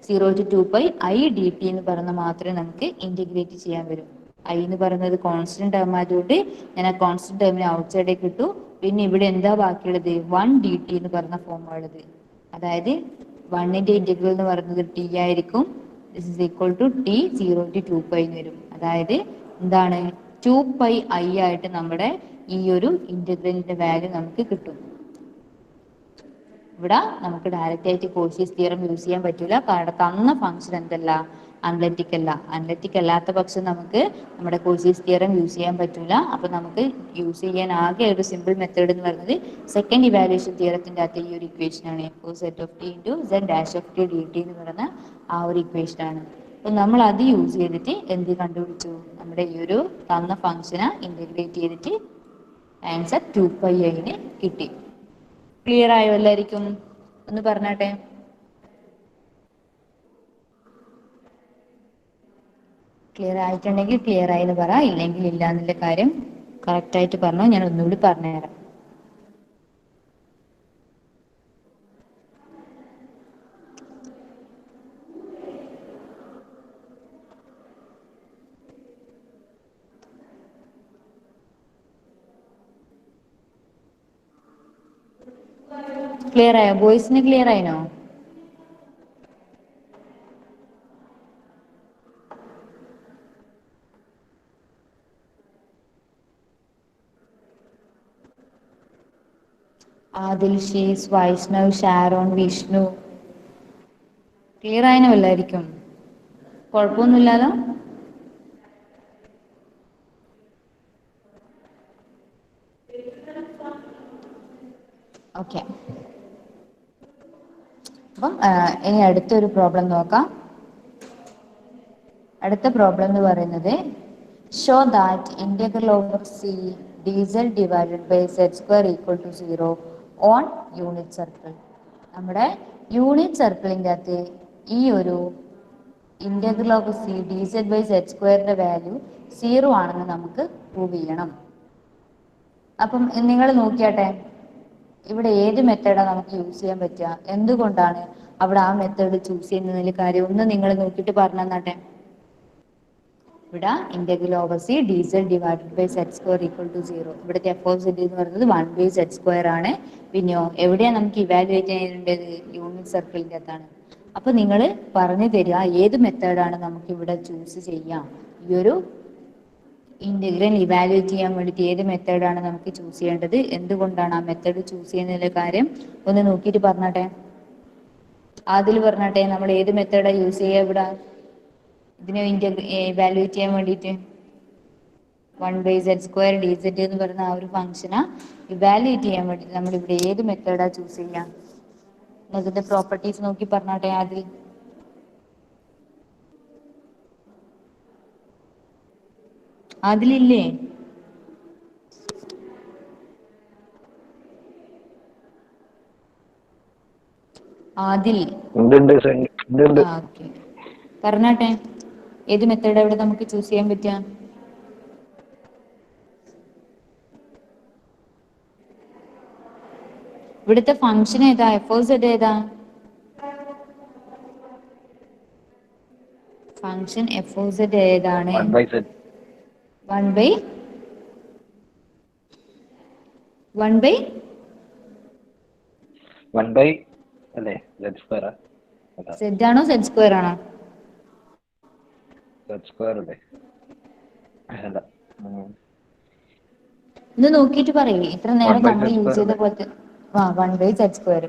0 to 2π ഐ ഡി ടി എന്ന് പറഞ്ഞ മാത്രമേ നമുക്ക് ഇന്റഗ്രേറ്റ് ചെയ്യാൻ വരും. ഐ എന്ന് പറയുന്നത് കോൺസ്റ്റന്റ് ടേം ആയതുകൊണ്ട് ഞാൻ ആ കോൺസ്റ്റന്റ് ടേമിനെ ഔട്ട് സൈഡേക്ക് കിട്ടു. പിന്നെ ഇവിടെ എന്താ ബാക്കിയുള്ളത്, 1 ഡി ടി എന്ന് പറയുന്ന ഫോം ഉള്ളത്. അതായത് 1ന്റെ ഇന്റഗ്രൽ എന്ന് പറയുന്നത് ടി ആയിരിക്കും. This is equal to t 0 to 2π എന്ന് വരും. അതായത് 2π ഐ ആയിട്ട് നമ്മുടെ ഈ ഒരു ഇന്റഗ്രലിന്റെ വാല്യൂ നമുക്ക് കിട്ടും. ഇവിടെ നമുക്ക് ഡയറക്റ്റ് ആയിട്ട് കോഷീസ് തിയറം യൂസ് ചെയ്യാൻ പറ്റില്ല. കാരണം തന്ന ഫംഗ്ഷൻ എന്തല്ല, അനലറ്റിക് അല്ല. അനലറ്റിക് അല്ലാത്ത പക്ഷം നമുക്ക് നമ്മുടെ കോഷീസ് തിയറം യൂസ് ചെയ്യാൻ പറ്റില്ല. അപ്പൊ നമുക്ക് യൂസ് ചെയ്യാൻ ആകെ ഒരു സിമ്പിൾ മെത്തേഡ് എന്ന് പറയുന്നത് സെക്കൻഡ് ഇവാലുവേഷൻ തിയറത്തിന്റെ അകത്ത് ഈ ഒരു ഇക്വേഷൻ ആണ്, f z of t into z dash of t d t എന്ന് പറയുന്ന ആ ഒരു ഇക്വേഷൻ ആണ്. അപ്പൊ നമ്മൾ അത് യൂസ് ചെയ്തിട്ട് എന്ത് കണ്ടുപിടിച്ചു, നമ്മുടെ ഈ ഒരു തന്ന ഫംഗ്ഷനെ ഇന്റഗ്രേറ്റ് ചെയ്തിട്ട് ആൻസർ 2π ന് കിട്ടി. ക്ലിയർ ആയോ എല്ലാവർക്കും, ഒന്ന് പറഞ്ഞാട്ടെ. ക്ലിയർ ആയിട്ടുണ്ടെങ്കിൽ ക്ലിയർ ആയി എന്ന് പറ, ഇല്ലെങ്കിൽ ഇല്ല എന്നുള്ള കാര്യം കറക്റ്റ് ആയിട്ട് പറഞ്ഞോ, ഞാൻ ഒന്നുകൂടി പറഞ്ഞുതരാം. ക്ലിയർ ആയോ? വോയിസിന് ക്ലിയർ ആയിനോ? ആദിൽ, ഷീസ്, വൈഷ്ണവ്, ഷാരോൺ, വിഷ്ണു ക്ലിയർ ആയിനോ എല്ലായിരിക്കും? കുഴപ്പമൊന്നുമില്ലല്ലോ? ഓക്കെ. അപ്പം ഇനി അടുത്തൊരു പ്രോബ്ലം നോക്കാം. അടുത്ത പ്രോബ്ലം എന്ന് പറയുന്നത് show that integral over c d z divided by z square equal to 0 on unit circle. നമ്മുടെ യൂണിറ്റ് സർക്കിളിൻ്റെ അകത്ത് ഈ ഒരു integral of c d z by z സ്ക്വയറിന്റെ വാല്യൂ 0 ആണെന്ന് നമുക്ക് പ്രൂവ് ചെയ്യണം. അപ്പം നിങ്ങൾ നോക്കിയാട്ടെ, ഇവിടെ ഏത് മെത്തേഡാണ് നമുക്ക് യൂസ് ചെയ്യാൻ പറ്റുക? എന്തുകൊണ്ടാണ് അവിടെ ആ മെത്തേഡ് ചൂസ് ചെയ്യുന്നതിൽ കാര്യം? ഒന്ന് നിങ്ങൾ നോക്കിയിട്ട് പറഞ്ഞു തന്നാട്ടെ. ഇവിടെ integral over c d z divided by z square equal to 0. ഇവിടുത്തെ എഫ് ഓഫ് സെഡ് എന്ന് പറയുന്നത് 1/z സ്ക്വയർ ആണ്. പിന്നെയോ എവിടെയാണ് നമുക്ക് ഇവാലുവേറ്റ് ചെയ്യേണ്ടത്? യൂണിറ്റ് സർക്കിളിൻ്റെ അകത്താണ്. അപ്പൊ നിങ്ങൾ പറഞ്ഞു തരിക ഏത് മെത്തേഡാണ് നമുക്ക് ഇവിടെ ചൂസ് ചെയ്യാം. ഈ ഒരു ഇന്റഗ്രൽ ഇവാലുവേറ്റ് ചെയ്യാൻ വേണ്ടിയിട്ട് ഏത് മെത്തേഡാണ് നമുക്ക് ചൂസ് ചെയ്യേണ്ടത്? എന്തുകൊണ്ടാണ് ആ മെത്തേഡ് ചൂസ് ചെയ്യുന്നതിലെ കാര്യം ഒന്ന് നോക്കിയിട്ട് പറഞ്ഞാട്ടെ. അതിൽ പറഞ്ഞാട്ടെ, നമ്മൾ ഏത് മെത്തേഡാണ് യൂസ് ചെയ്യുക ഇവിടെ ഇതിനെ ഇവാലുവേറ്റ് ചെയ്യാൻ വേണ്ടിയിട്ട്? 1/z സ്ക്വയർ ഡി സെഡ് എന്ന് പറയുന്ന ആ ഒരു ഫംഗ്ഷനെ ഇവാലുവേറ്റ് ചെയ്യാൻ വേണ്ടി നമ്മൾ ഇവിടെ ഏത് മെത്തേഡാ ചൂസ് ചെയ്യാം? ഇതിന്റെ പ്രോപ്പർട്ടീസ് നോക്കി പറഞ്ഞാട്ടെ. അതിലില്ലേ? ആദിൽ പറഞ്ഞാട്ടെ, ഏത് മെത്തേഡ് ഇവിടെ നമുക്ക് ചൂസ് ചെയ്യാൻ പറ്റുക? ഇവിടുത്തെ ഫംഗ്ഷൻ ഏതാ? എഫ് ഓഫ് സെഡ് ഏതാ? ഫംഗ്ഷൻ എഫ് ഓഫ് സെഡ് ഏതാണ്? 1/1 അല്ലേ? സെഡ് ആണോ സെഡ് സ്ക്വയർ ആണോ? ഇത് നോക്കിയിട്ട് പറയേ. ഇത്ര നേരം നമ്മൾ യൂസ് ചെയ്ത പോലത്തെ 1/z സ്ക്വയർ.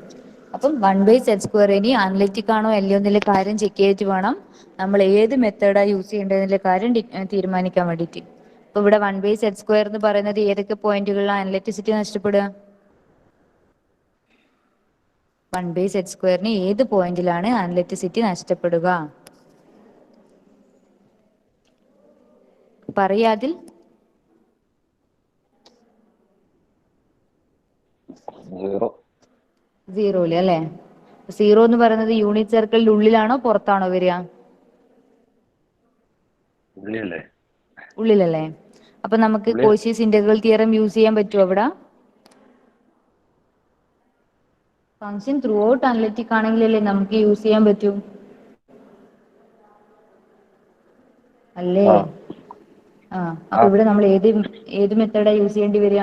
അപ്പം 1/z സ്ക്വയർ ഇനി അനലിറ്റിക് ആണോ അല്ലയോ എന്നുള്ള കാര്യം ചെക്ക് ചെയ്തിട്ട് വേണം നമ്മൾ ഏത് മെത്തേഡാ യൂസ് ചെയ്യേണ്ടതിന്റെ കാര്യം തീരുമാനിക്കാൻ വേണ്ടിയിട്ട്. അപ്പൊ ഇവിടെ 1/z സ്ക്വയർ എന്ന് പറയുന്നത് ഏതൊക്കെ പോയിന്റുകളിലാണ് അനലിറ്റിസിറ്റി നഷ്ടപ്പെടുക? 1/z സ്ക്വയറിന് ഏത് പോയിന്റിലാണ് അനലിറ്റിസിറ്റി നഷ്ടപ്പെടുക? പറയാതിൽ. 0 അല്ലേ? 0 എന്ന് പറയുന്നത് യൂണിറ്റ് സർക്കിളിന്റെ ഉള്ളിലാണോ പുറത്താണോ വരിക? ഉള്ളിലല്ലേ? അപ്പൊ നമുക്ക് കോശീസ് ഇന്റഗ്രൽ തിയറം യൂസ് ചെയ്യാൻ പറ്റുമോ അവിടെ? ഫംഗ്ഷൻ ത്രൂ ഔട്ട് അനലിറ്റിക് ആണെങ്കിലല്ലേ നമുക്ക് യൂസ് ചെയ്യാൻ പറ്റൂ, അല്ലേ? അപ്പൊ ഇവിടെ നമ്മൾ ഏത് മെത്തേഡാ യൂസ് ചെയ്യേണ്ടി വരിക?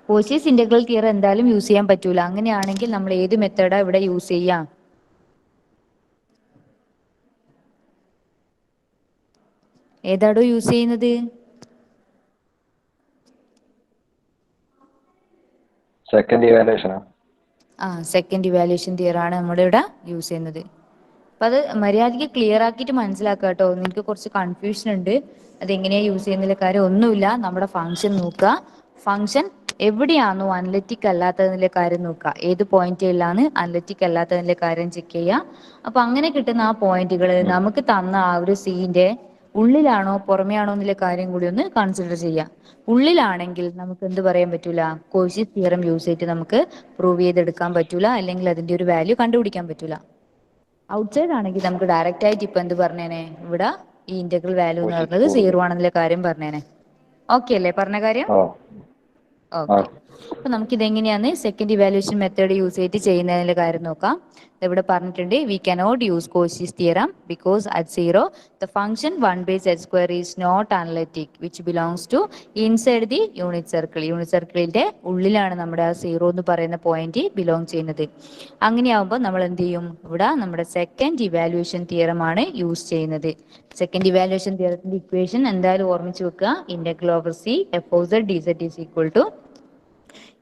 കോശീസ് ഇന്റഗ്രൽ തിയറം എന്തായാലും യൂസ് ചെയ്യാൻ പറ്റൂല. അങ്ങനെയാണെങ്കിൽ നമ്മൾ ഏത് മെത്തേഡാ ഇവിടെ യൂസ് ചെയ്യാം? ഏതാടോ യൂസ് ചെയ്യുന്നത്? സെക്കൻഡ് ഇവാലുവേഷൻ തിയറം ആണ് നമ്മളിവിടെ യൂസ് ചെയ്യുന്നത്. അപ്പൊ അത് മര്യാദയ്ക്ക് ക്ലിയർ ആക്കിയിട്ട് മനസ്സിലാക്കുക കേട്ടോ. നിങ്ങൾക്ക് കുറച്ച് കൺഫ്യൂഷൻ ഉണ്ട്. അതെങ്ങനെയാ യൂസ് ചെയ്യുന്നതിലെ കാര്യം ഒന്നുമില്ല. നമ്മുടെ ഫംഗ്ഷൻ നോക്കുക. ഫംഗ്ഷൻ എവിടെയാണോ അനലിറ്റിക് അല്ലാത്തതിന്റെ കാര്യം നോക്കുക. ഏത് പോയിന്റിലാണ് അനലിറ്റിക് അല്ലാത്തതിന്റെ കാര്യം ചെക്ക് ചെയ്യുക. അപ്പൊ അങ്ങനെ കിട്ടുന്ന ആ പോയിന്റുകൾ നമുക്ക് തന്ന ആ ഒരു സീന്റെ ഉള്ളിലാണോ പുറമേ ആണോ എന്നുള്ള കാര്യം കൂടി ഒന്ന് കൺസിഡർ ചെയ്യാം. ഉള്ളിലാണെങ്കിൽ നമുക്ക് എന്ത് പറയാൻ പറ്റൂല? കോശീസ് തിയറം യൂസ് ചെയ്തിട്ട് നമുക്ക് പ്രൂവ് ചെയ്തെടുക്കാൻ പറ്റൂല, അല്ലെങ്കിൽ അതിന്റെ ഒരു വാല്യൂ കണ്ടുപിടിക്കാൻ പറ്റൂല. ഔട്ട്സൈഡ് ആണെങ്കിൽ നമുക്ക് ഡയറക്റ്റ് ആയിട്ട് ഇപ്പൊ എന്ത് പറഞ്ഞേനെ? ഇവിടെ ഈ ഇന്റഗ്രൽ വാല്യൂ എന്ന് പറയുന്നത് 0 ആണെന്നുള്ള കാര്യം പറഞ്ഞേനെ. ഓക്കെ അല്ലേ പറഞ്ഞ കാര്യം? ഓക്കെ. അപ്പൊ നമുക്ക് ഇതെങ്ങനെയാണ് സെക്കൻഡ് ഇവാലുവേഷൻ മെത്തേഡ് യൂസ് ചെയ്തിട്ട് ചെയ്യുന്നതിന്റെ കാര്യം നോക്കാം. ഇവിടെ പറഞ്ഞിട്ടുണ്ട് we cannot use Cauchy's theorem because at zero the function 1/z² is not analytic which belongs to inside the unit circle. Unit സർക്കിളിന്റെ ഉള്ളിലാണ് നമ്മുടെ ആ സീറോ എന്ന് പറയുന്ന പോയിന്റ് ബിലോങ് ചെയ്യുന്നത്. അങ്ങനെയാവുമ്പോൾ നമ്മൾ എന്ത് ചെയ്യും, ഇവിടെ നമ്മുടെ സെക്കൻഡ് ഇവാലുവേഷൻ തിയറം ആണ് യൂസ് ചെയ്യുന്നത്. സെക്കൻഡ് ഇവാലുവേഷൻ തിയറത്തിന്റെ ഇക്വേഷൻ എന്തായാലും ഓർമ്മിച്ച് വെക്കുക. Integral over C F of Z D z is equal to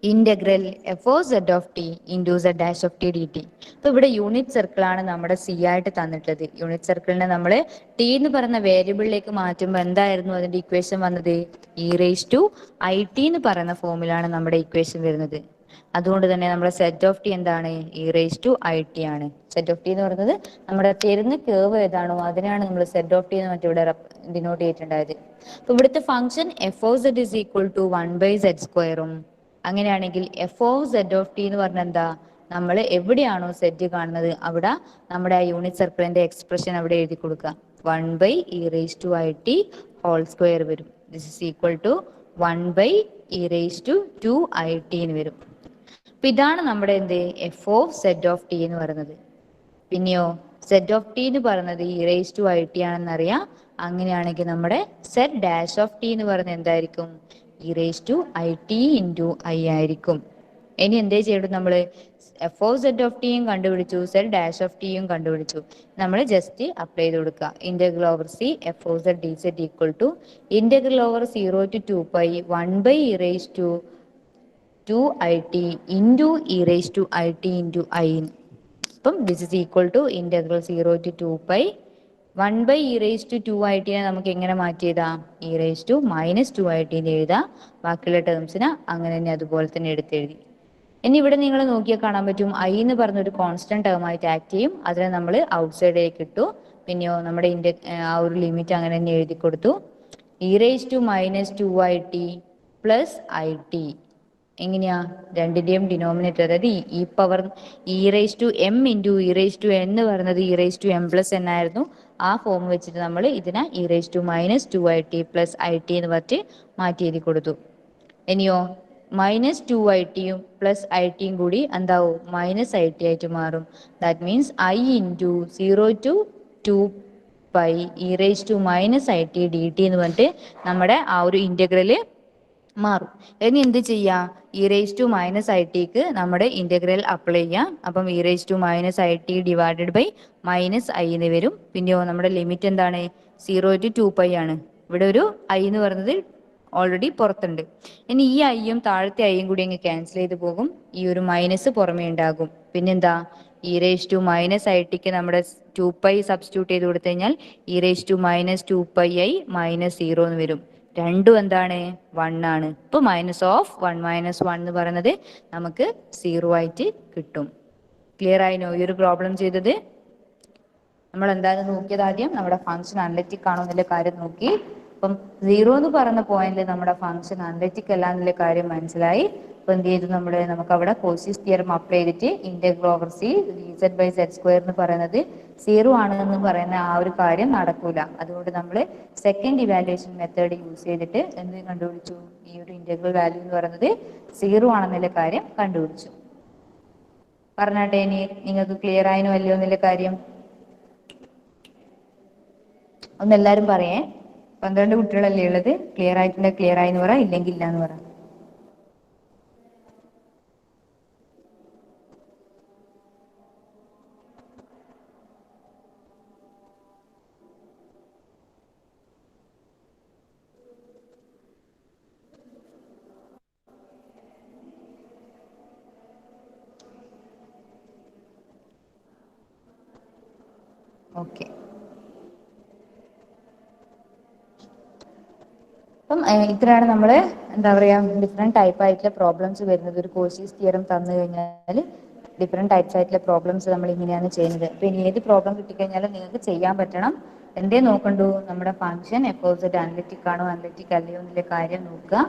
integral f oh z of t into z dash of t d t. അപ്പൊ ഇവിടെ unit circle ആണ് നമ്മുടെ സി ആയിട്ട് തന്നിട്ടുള്ളത്. യൂണിറ്റ് സർക്കിളിനെ നമ്മൾ ടി എന്ന് പറയുന്ന വേരിയബിളിലേക്ക് മാറ്റുമ്പോൾ എന്തായിരുന്നു അതിന്റെ ഇക്വേഷൻ വന്നത്? E raise to i t എന്ന് പറയുന്ന ഫോമിലാണ് നമ്മുടെ ഇക്വേഷൻ വരുന്നത്. അതുകൊണ്ട് തന്നെ നമ്മുടെ സെറ്റ് ഓഫ് ടി എന്താണ്? E raise to i t ആണ്. സെറ്റ് ഓഫ് ടി എന്ന് പറയുന്നത് നമ്മുടെ തരുന്ന കേവ് ഏതാണോ അതിനാണ് നമ്മൾ സെറ്റ് ഓഫ് ടി എന്ന് മറ്റിവിടെ ഡിനോട്ട് ചെയ്തിട്ടുണ്ടായത്. അപ്പൊ ഇവിടുത്തെ function f of z is equal to 1/z². അങ്ങനെയാണെങ്കിൽ f of z of t എന്ന് പറഞ്ഞാൽ എന്താ? നമ്മൾ എവിടെയാണോ സെറ്റ് കാണുന്നത് അവിടെ നമ്മുടെ ആ യൂണിറ്റ് സർക്കിളിന്റെ എക്സ്പ്രഷൻ അവിടെ എഴുതി കൊടുക്കുക. 1/e⁻ വരും. This is equal to 1/e⁻² എന്ന് വരും. അപ്പൊ ഇതാണ് നമ്മുടെ എന്ത് f of z of t എന്ന് പറയുന്നത്. പിന്നെയോ സെഡ് ഓഫ് ടി എന്ന് പറയുന്നത് e⁻ ആണെന്ന് അറിയാം. അങ്ങനെയാണെങ്കിൽ നമ്മുടെ സെഡ് ഡാഷ് ഓഫ് ടി എന്ന് പറയുന്നത് എന്തായിരിക്കും? e⁻it ഇൻറ്റു ഐ ആയിരിക്കും. ഇനി എന്തേ ചെയ്യണം, നമ്മള് എഫ് ഓഫ് സെഡ് ഓഫ് ടിയും കണ്ടുപിടിച്ചു, സെഡ് ഡാഷ് ഓഫ് ടിയും കണ്ടുപിടിച്ചു. നമ്മൾ ജസ്റ്റ് അപ്ലൈ ചെയ്ത് കൊടുക്കുക. Integral over C F of Z D Z equal to integral over 0 to 2π 1/e⁻²it into e⁻it into I. അപ്പം this is equal to integral 0 to 2π 1/e⁻²it നമുക്ക് എങ്ങനെ മാറ്റിയതാ? e⁻−2it എഴുതാം. ബാക്കിയുള്ള ടേംസിന് അങ്ങനെ തന്നെ അതുപോലെ തന്നെ എടുത്തെഴുതി. ഇനി ഇവിടെ നിങ്ങൾ നോക്കിയാൽ കാണാൻ പറ്റും ഐ എന്ന് പറഞ്ഞ ഒരു കോൺസ്റ്റന്റ് ടേം ആയിട്ട് ആക്ട് ചെയ്യും. അതിനെ നമ്മൾ ഔട്ട് സൈഡിലേക്ക് ഇട്ടു. പിന്നെയോ നമ്മുടെ ആ ഒരു ലിമിറ്റ് അങ്ങനെ തന്നെ എഴുതി കൊടുത്തു. e⁻−2it പ്ലസ് ഐ ടി എങ്ങനെയാ? രണ്ടിന്റെയും ഡിനോമിനേറ്റർ അതായത് e⁻m ഇൻറ്റു e⁻n എന്ന് പറയുന്നത് e⁻m+n ആയിരുന്നു. ആ ഫോം വെച്ചിട്ട് നമ്മൾ ഇതിനെ e⁻−2it പ്ലസ് ഐ ടി എന്ന് പറഞ്ഞിട്ട് മാറ്റി എഴുതി കൊടുത്തു. ഇനിയോ -2it പ്ലസ് ഐ ടിയും കൂടി എന്താവും? -it ആയിട്ട് മാറും. That means I into 0 to 2π e⁻−it dt എന്ന് പറഞ്ഞിട്ട് നമ്മുടെ ആ ഒരു ഇന്റഗ്രല് മാറും. ഇനി എന്ത് ചെയ്യാം? e⁻−it നമ്മുടെ ഇന്റഗ്രൽ അപ്ലൈ ചെയ്യാം. അപ്പം e⁻−it ഡിവൈഡഡ് ബൈ -i എന്ന് വരും. പിന്നെയോ നമ്മുടെ ലിമിറ്റ് എന്താണ്? 0 to 2π ആണ്. ഇവിടെ ഒരു ഐ എന്ന് പറയുന്നത് ഓൾറെഡി പുറത്തുണ്ട്. ഇനി ഈ ഐയും താഴത്തെ ഐയും കൂടി അങ്ങ് ക്യാൻസൽ ചെയ്ത് പോകും. ഈ ഒരു മൈനസ് പുറമേ ഉണ്ടാകും. പിന്നെന്താ? e⁻−it നമ്മുടെ 2π സബ്സ്റ്റിറ്റ്യൂട്ട് ചെയ്ത് കൊടുത്തു കഴിഞ്ഞാൽ e⁻−2πi -0 എന്ന് വരും. രണ്ടും എന്താണ്? 1 ആണ്. ഇപ്പൊ -1 എന്ന് പറയുന്നത് നമുക്ക് 0 ആയിട്ട് കിട്ടും. ക്ലിയർ ആയിനോ ഈ ഒരു പ്രോബ്ലം ചെയ്തത്? നമ്മൾ എന്തായാലും നോക്കിയത് ആദ്യം നമ്മുടെ ഫംഗ്ഷൻ അനലിറ്റിക് ആണോ എന്നുള്ള കാര്യം നോക്കി. അപ്പം 0 എന്ന് പറയുന്ന പോയിന്റിൽ നമ്മുടെ ഫംഗ്ഷൻ അനലിറ്റിക് അല്ല എന്നുള്ള കാര്യം മനസ്സിലായി. അപ്പൊ എന്ത് ചെയ്തു? നമുക്ക് അവിടെ കോഷീസ് തിയറം അപ്ലൈ ചെയ്തിട്ട് ഇന്റഗ്രൽ ഓവർ സി z/z² എന്ന് പറയുന്നത് 0 ആണ് എന്ന് പറയുന്ന ആ ഒരു കാര്യം നടക്കൂല. അതുകൊണ്ട് നമ്മൾ സെക്കൻഡ് ഇവാലുവേഷൻ മെത്തേഡ് യൂസ് ചെയ്തിട്ട് എന്ത് കണ്ടുപിടിച്ചു? ഈ ഒരു ഇന്റഗ്രൽ വാല്യൂ എന്ന് പറയുന്നത് 0 ആണെന്നുള്ള കാര്യം കണ്ടുപിടിച്ചു. പറഞ്ഞാട്ടെ ഇനി നിങ്ങൾക്ക് ക്ലിയർ ആയിനോ അല്ലയോ എന്നുള്ള കാര്യം ഒന്ന് എല്ലാരും പറയേ. 12 കുട്ടികളല്ലേ ഉള്ളത്? ക്ലിയർ ആയിട്ടുണ്ടെ ക്ലിയർ ആയി എന്ന് പറ, ഇല്ലെങ്കിൽ ഇല്ല എന്ന് പറ. ഓക്കെ. അപ്പം ഇത്രയാണ് നമ്മൾ എന്താ പറയാ ഡിഫറെന്റ് ടൈപ്പ് ആയിട്ടുള്ള പ്രോബ്ലംസ് വരുന്നത്. ഒരു കോഷീസ് തിയറം തന്നു കഴിഞ്ഞാൽ ഡിഫറെന്റ് ടൈപ്സ് ആയിട്ടുള്ള പ്രോബ്ലംസ് നമ്മൾ ഇങ്ങനെയാണ് ചെയ്യുന്നത്. അപ്പൊ ഇനി ഏത് പ്രോബ്ലം കിട്ടിക്കഴിഞ്ഞാലും നിങ്ങൾക്ക് ചെയ്യാൻ പറ്റണം. എന്തേ നോക്കണ്ടു? നമ്മുടെ ഫംഗ്ഷൻ എപ്പോസിറ്റ് അനലിറ്റിക് ആണോ അനലിറ്റിക് അല്ലയോ എന്നുള്ള കാര്യം നോക്കുക.